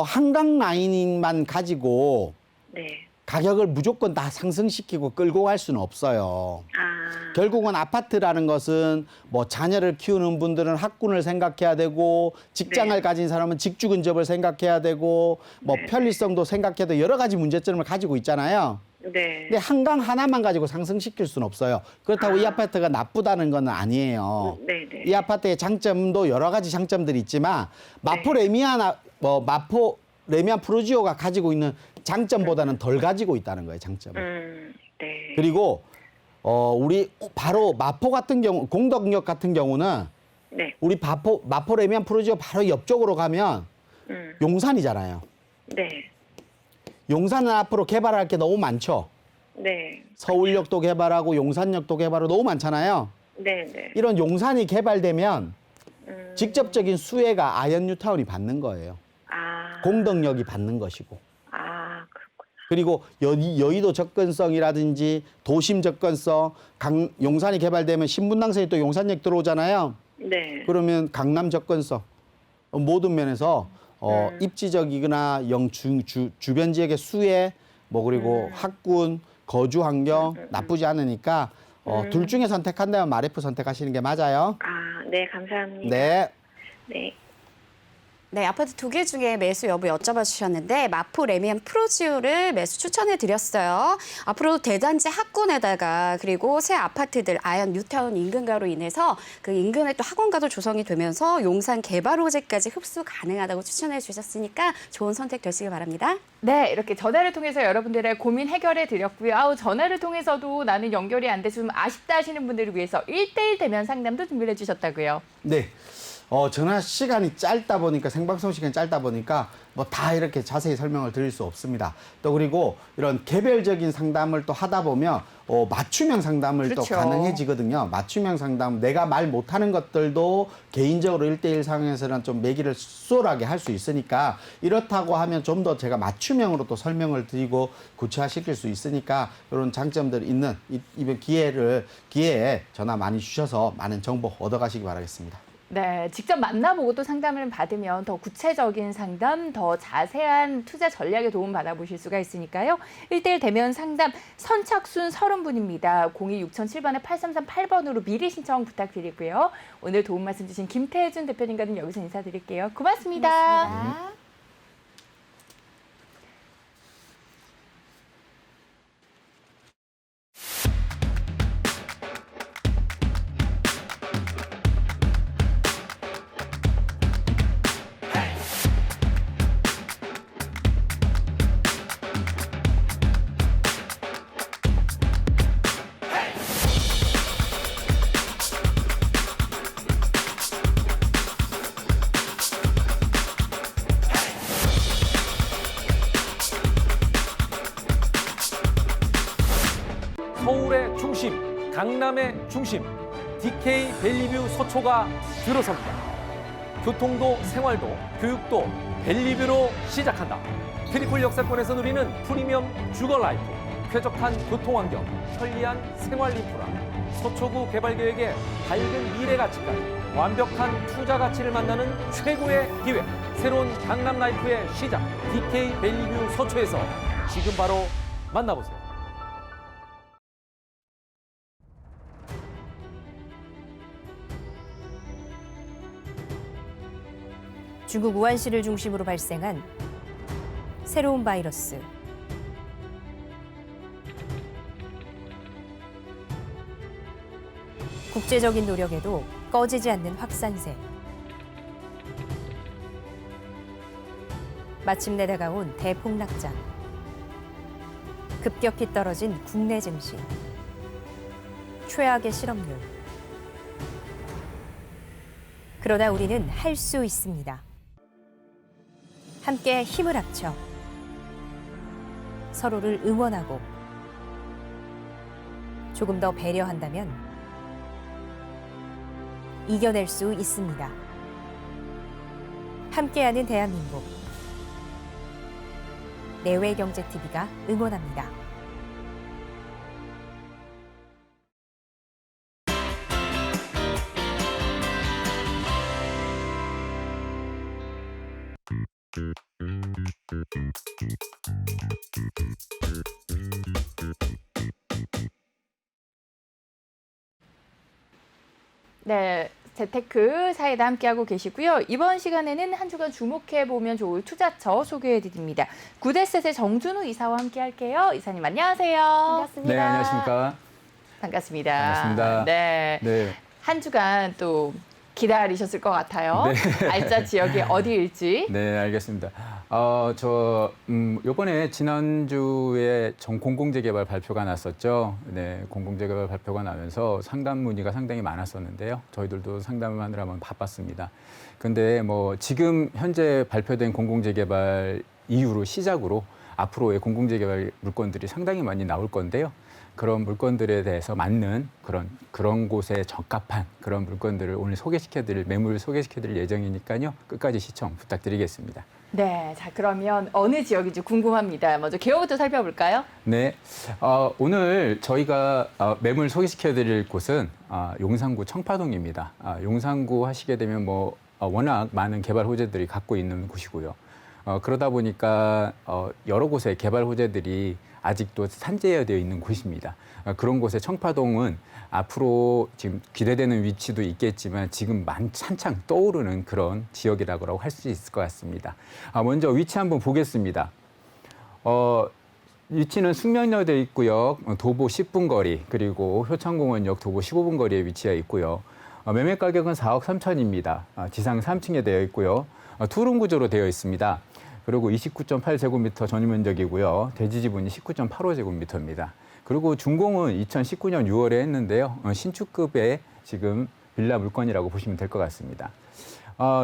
한강 라인만 가지고 네. 가격을 무조건 다 상승시키고 끌고 갈 수는 없어요. 아. 결국은 아파트라는 것은 뭐 자녀를 키우는 분들은 학군을 생각해야 되고 직장을 네. 가진 사람은 직주 근접을 생각해야 되고 뭐 편리성도 생각해야 되고 여러 가지 문제점을 가지고 있잖아요. 네. 근데 한강 하나만 가지고 상승시킬 수는 없어요. 그렇다고 이 아파트가 나쁘다는 건 아니에요. 네네. 이 아파트의 장점도 여러 가지 장점들이 있지만 마포 레미안 프루지오가 가지고 있는 장점보다는 덜 가지고 있다는 거예요. 장점을. 네. 그리고 우리 바로 마포 같은 경우 공덕역 같은 경우는 네. 우리 마포 레미안 프루지오 바로 옆쪽으로 가면 용산이잖아요. 네. 용산은 앞으로 개발할 게 너무 많죠. 네. 서울역도 개발하고 용산역도 개발하고 너무 많잖아요. 네. 네. 이런 용산이 개발되면 직접적인 수혜가 아이언 뉴타운이 받는 거예요. 아. 공덕역이 받는 것이고. 아, 그렇구나. 그리고 여의도 접근성이라든지 도심 접근성, 용산이 개발되면 신분당선이 또 용산역 들어오잖아요. 네. 그러면 강남 접근성 모든 면에서 입지적이거나 주변 지역의 수혜, 뭐 그리고 학군, 거주 환경 나쁘지 않으니까 둘 중에 선택한다면 마레프 선택하시는 게 맞아요. 아, 네, 감사합니다. 네. 네. 네, 아파트 2개 중에 매수 여부 여쭤봐 주셨는데 마포 레미안 프루지오를 매수 추천해 드렸어요. 앞으로 대단지 학군에다가 그리고 새 아파트들 아이언 뉴타운 인근가로 인해서 그 인근에 또 학원가도 조성이 되면서 용산 개발 호재까지 흡수 가능하다고 추천해 주셨으니까 좋은 선택 되시길 바랍니다. 네, 이렇게 전화를 통해서 여러분들의 고민 해결해 드렸고요. 전화를 통해서도 나는 연결이 안 돼서 좀 아쉽다 하시는 분들을 위해서 1:1 대면 상담도 준비를 해주셨다고요. 네. 전화 시간이 짧다 보니까 생방송 시간이 짧다 보니까 뭐 다 이렇게 자세히 설명을 드릴 수 없습니다. 또 그리고 이런 개별적인 상담을 또 하다 보면 맞춤형 상담을 그렇죠. 또 가능해지거든요. 맞춤형 상담 내가 말 못하는 것들도 개인적으로 1:1 상황에서는 좀 얘기를 수월하게 할 수 있으니까 이렇다고 하면 좀 더 제가 맞춤형으로 또 설명을 드리고 구체화시킬 수 있으니까 이런 장점들이 있는 이번 기회에 전화 많이 주셔서 많은 정보 얻어가시기 바라겠습니다. 네, 직접 만나보고 또 상담을 받으면 더 구체적인 상담, 더 자세한 투자 전략에 도움 받아보실 수가 있으니까요. 1:1 대면 상담 선착순 30분입니다. 026007번에 8338번으로 미리 신청 부탁드리고요. 오늘 도움 말씀 주신 김태준 대표님과는 여기서 인사드릴게요. 고맙습니다. 고맙습니다. 중심 DK 벨리뷰 서초가 들어섭니다. 교통도 생활도 교육도 벨리뷰로 시작한다. 트리플 역세권에서 누리는 프리미엄 주거라이프, 쾌적한 교통환경, 편리한 생활 인프라, 서초구 개발계획의 밝은 미래 가치까지 완벽한 투자 가치를 만나는 최고의 기회. 새로운 강남라이프의 시작, DK 벨리뷰 서초에서 지금 바로 만나보세요. 중국 우한시를 중심으로 발생한 새로운 바이러스. 국제적인 노력에도 꺼지지 않는 확산세. 마침내 다가온 대폭락장. 급격히 떨어진 국내 증시. 최악의 실업률. 그러나 우리는 할 수 있습니다. 함께 힘을 합쳐 서로를 응원하고 조금 더 배려한다면 이겨낼 수 있습니다. 함께하는 대한민국. 내외경제TV가 응원합니다. 네, 재테크 사이다 함께하고 계시고요. 이번 시간에는 한 주간 주목해보면 좋을 투자처 소개해드립니다. 구데셋의 정준우 이사와 함께할게요. 이사님 안녕하세요. 네, 안녕하십니까. 반갑습니다. 반갑습니다. 네, 네. 한 주간 또 기다리셨을 것 같아요. 네. 알짜 지역이 어디일지. 네, 알겠습니다. 요번에 지난주에 공공재개발 발표가 났었죠. 네, 공공재개발 발표가 나면서 상담 문의가 상당히 많았었는데요. 저희들도 상담을 하느라면 바빴습니다. 근데 뭐 지금 현재 발표된 공공재개발 이후로 시작으로 앞으로의 공공재개발 물건들이 상당히 많이 나올 건데요. 그런 물건들에 대해서 맞는 그런 곳에 적합한 그런 물건들을 오늘 매물 소개시켜드릴 예정이니까요. 끝까지 시청 부탁드리겠습니다. 네, 자 그러면 어느 지역인지 궁금합니다. 먼저 개요부터 살펴볼까요? 네, 오늘 저희가 매물 소개시켜드릴 곳은 용산구 청파동입니다. 용산구 하시게 되면 워낙 많은 개발 호재들이 갖고 있는 곳이고요. 그러다 보니까 여러 곳의 개발 호재들이 아직도 산재되어 있는 곳입니다. 그런 곳에 청파동은 앞으로 지금 기대되는 위치도 있겠지만 지금 한창 떠오르는 그런 지역이라고 할 수 있을 것 같습니다. 먼저 위치 한번 보겠습니다. 위치는 숙명여대 입구역 도보 10분 거리 그리고 효창공원역 도보 15분 거리에 위치해 있고요. 매매 가격은 4억 3천입니다. 지상 3층에 되어 있고요. 투룸 구조로 되어 있습니다. 그리고 29.8제곱미터 전유면적이고요. 대지 지분이 19.85제곱미터입니다. 그리고 준공은 2019년 6월에 했는데요. 신축급의 지금 빌라 물건이라고 보시면 될 것 같습니다.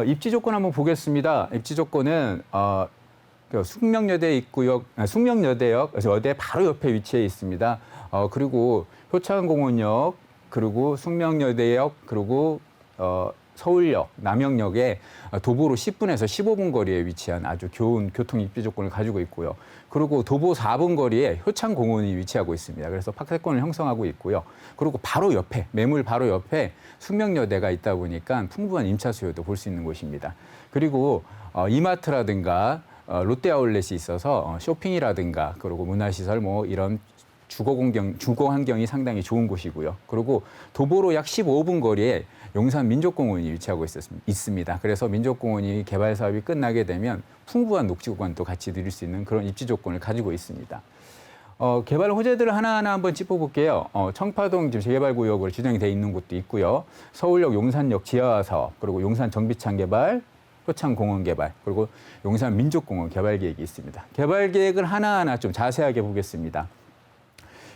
입지 조건 한번 보겠습니다. 입지 조건은 숙명여대 입구역, 여대 바로 옆에 위치해 있습니다. 그리고 효창공원역, 그리고 숙명여대역, 그리고 서울역, 남영역에 도보로 10분에서 15분 거리에 위치한 아주 좋은 교통 입지 조건을 가지고 있고요. 그리고 도보 4분 거리에 효창공원이 위치하고 있습니다. 그래서 pak세권을 형성하고 있고요. 그리고 바로 옆에, 매물 바로 옆에 숙명여대가 있다 보니까 풍부한 임차 수요도 볼 수 있는 곳입니다. 그리고 이마트라든가 롯데아울렛이 있어서 쇼핑이라든가 그리고 문화시설 이런 주거 환경이 상당히 좋은 곳이고요. 그리고 도보로 약 15분 거리에 용산 민족공원이 위치하고 있습니다. 그래서 민족공원이 개발 사업이 끝나게 되면 풍부한 녹지 공간도 같이 누릴 수 있는 그런 입지 조건을 가지고 있습니다. 개발 호재들을 하나하나 한번 짚어볼게요. 청파동 지금 재개발 구역으로 지정이 돼 있는 곳도 있고요. 서울역 용산역 지하 사업, 그리고 용산 정비창 개발, 효창공원 개발, 그리고 용산 민족공원 개발 계획이 있습니다. 개발 계획을 하나하나 좀 자세하게 보겠습니다.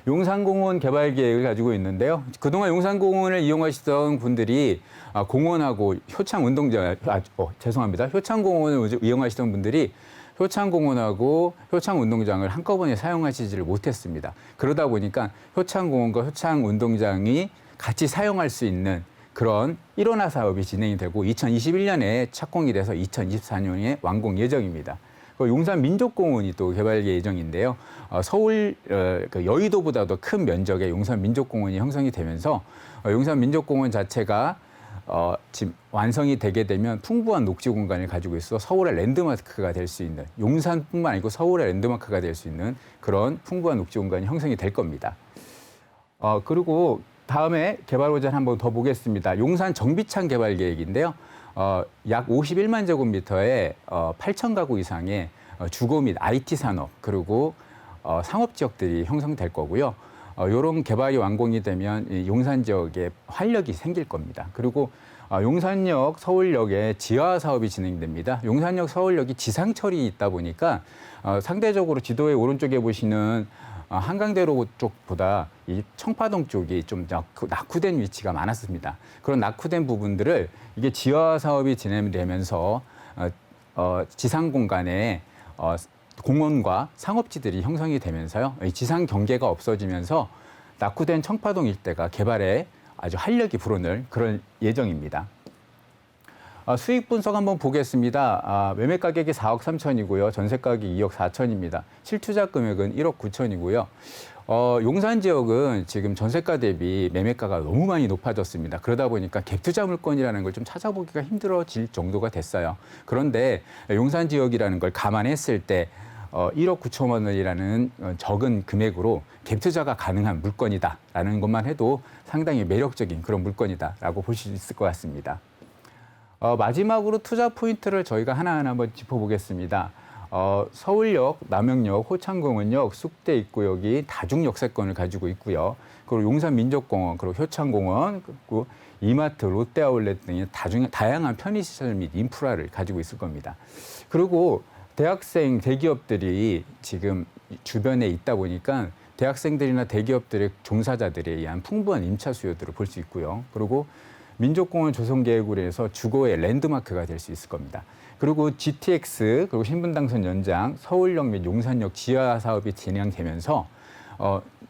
용산공원 개발 계획을 가지고 있는데요. 그동안 용산공원을 이용하시던 분들이 공원하고 효창공원을 이용하시던 분들이 효창공원하고 효창운동장을 한꺼번에 사용하시지를 못했습니다. 그러다 보니까 효창공원과 효창운동장이 같이 사용할 수 있는 그런 일원화 사업이 진행이 되고 2021년에 착공이 돼서 2024년에 완공 예정입니다. 용산 민족공원이 또 개발 예정인데요. 서울 그 여의도보다도 큰 면적의 용산 민족공원이 형성이 되면서 용산 민족공원 자체가 지금 완성이 되게 되면 풍부한 녹지 공간을 가지고 있어 서울의 랜드마크가 될 수 있는, 용산뿐만 아니고 서울의 랜드마크가 될 수 있는 그런 풍부한 녹지 공간이 형성이 될 겁니다. 그리고 다음에 개발 호재를 한번 더 보겠습니다. 용산 정비창 개발 계획인데요. 약 51만 제곱미터의 8천 가구 이상의 주거 및 IT 산업 그리고 상업 지역들이 형성될 거고요. 이런 개발이 완공이 되면 이 용산 지역에 활력이 생길 겁니다. 그리고 용산역 서울역에 지하 사업이 진행됩니다. 용산역 서울역이 지상철이 있다 보니까 상대적으로 지도의 오른쪽에 보시는 한강대로 쪽보다 이 청파동 쪽이 좀 낙후된 위치가 많았습니다. 그런 낙후된 부분들을 이게 지하 사업이 진행되면서 지상 공간에 공원과 상업지들이 형성이 되면서요. 이 지상 경계가 없어지면서 낙후된 청파동 일대가 개발에 아주 활력이 불어넣을 그런 예정입니다. 수익 분석 한번 보겠습니다. 매매 가격이 4억 3천이고요. 전세 가격이 2억 4천입니다. 실투자 금액은 1억 9천이고요. 용산 지역은 지금 전세가 대비 매매가가 너무 많이 높아졌습니다. 그러다 보니까 갭투자 물건이라는 걸 좀 찾아보기가 힘들어질 정도가 됐어요. 그런데 용산 지역이라는 걸 감안했을 때 1억 9천만 원이라는 적은 금액으로 갭투자가 가능한 물건이다라는 것만 해도 상당히 매력적인 그런 물건이다라고 볼 수 있을 것 같습니다. 마지막으로 투자 포인트를 저희가 하나하나 한번 짚어보겠습니다. 서울역, 남영역, 호창공원역, 쑥대 입구역이 다중 역세권을 가지고 있고요. 그리고 용산 민족공원, 그리고 효창공원, 그리고 이마트, 롯데아울렛 등의 다양한 편의시설 및 인프라를 가지고 있을 겁니다. 그리고 대학생, 대기업들이 지금 주변에 있다 보니까 대학생들이나 대기업들의 종사자들에 의한 풍부한 임차 수요들을 볼 수 있고요. 그리고 민족공원 조성 계획으로 해서 주거의 랜드마크가 될 수 있을 겁니다. 그리고 GTX, 그리고 신분당선 연장, 서울역 및 용산역 지하 사업이 진행되면서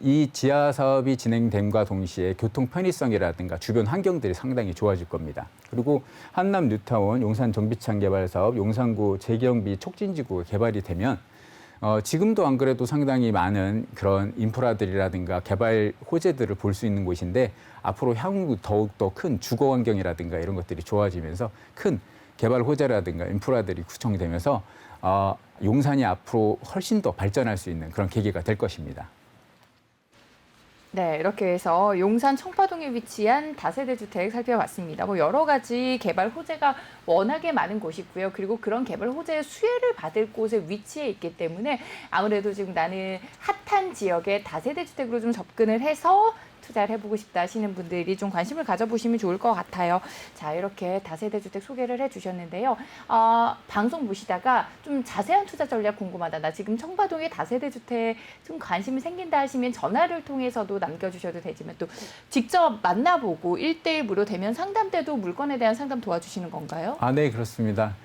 이 지하 사업이 진행됨과 동시에 교통 편의성이라든가 주변 환경들이 상당히 좋아질 겁니다. 그리고 한남 뉴타운, 용산 정비창 개발 사업, 용산구 재경비 촉진지구가 개발이 되면 지금도 안 그래도 상당히 많은 그런 인프라들이라든가 개발 호재들을 볼 수 있는 곳인데 앞으로 향후 더욱더 큰 주거 환경이라든가 이런 것들이 좋아지면서 큰 개발 호재라든가 인프라들이 구성되면서 용산이 앞으로 훨씬 더 발전할 수 있는 그런 계기가 될 것입니다. 네, 이렇게 해서 용산 청파동에 위치한 다세대 주택 살펴봤습니다. 여러 가지 개발 호재가 워낙에 많은 곳이고요. 그리고 그런 개발 호재의 수혜를 받을 곳에 위치해 있기 때문에 아무래도 지금 나는 핫한 지역의 다세대 주택으로 좀 접근을 해서 투자를 해보고 싶다 하시는 분들이 좀 관심을 가져보시면 좋을 것 같아요. 자, 이렇게 다세대 주택 소개를 해주셨는데요. 방송 보시다가 좀 자세한 투자 전략 궁금하다. 나 지금 청파동에 다세대 주택 좀 관심이 생긴다 하시면 전화를 통해서도 남겨주셔도 되지만 또 직접 만나보고 1대1 무료 대면 상담 때도 물건에 대한 상담 도와주시는 건가요? 네, 그렇습니다.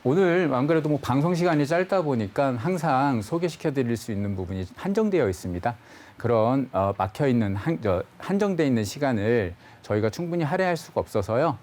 오늘 안 그래도 뭐 방송 시간이 짧다 보니까 항상 소개시켜 드릴 수 있는 부분이 한정되어 있습니다. 그런 막혀 있는 한정돼 있는 시간을 저희가 충분히 할애할 수가 없어서요.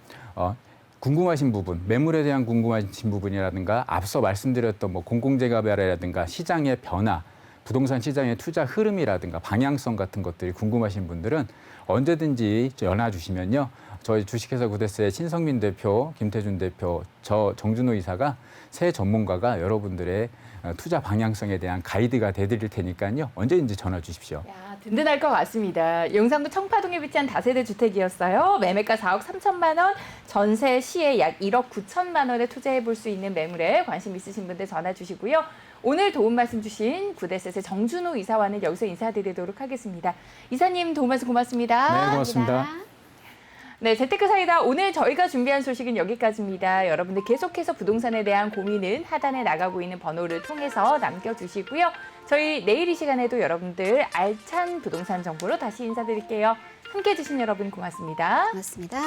궁금하신 부분, 매물에 대한 궁금하신 부분이라든가 앞서 말씀드렸던 뭐 공공재개발이라든가 시장의 변화, 부동산 시장의 투자 흐름이라든가 방향성 같은 것들이 궁금하신 분들은 언제든지 전화 주시면요. 저희 주식회사 구데스의 신성민 대표, 김태준 대표, 저 정준호 이사가 새 전문가가 여러분들의 투자 방향성에 대한 가이드가 되드릴 테니까요. 언제든지 전화 주십시오. 야, 든든할 것 같습니다. 용산구 청파동에 위치한 다세대 주택이었어요. 매매가 4억 3천만 원, 전세 시에 약 1억 9천만 원에 투자해 볼 수 있는 매물에 관심 있으신 분들 전화 주시고요. 오늘 도움 말씀 주신 구데스의 정준호 이사와는 여기서 인사드리도록 하겠습니다. 이사님 도움 말씀 고맙습니다. 네, 고맙습니다. 네, 재테크 사이다. 오늘 저희가 준비한 소식은 여기까지입니다. 여러분들 계속해서 부동산에 대한 고민은 하단에 나가고 있는 번호를 통해서 남겨주시고요. 저희 내일 이 시간에도 여러분들 알찬 부동산 정보로 다시 인사드릴게요. 함께해 주신 여러분 고맙습니다. 고맙습니다.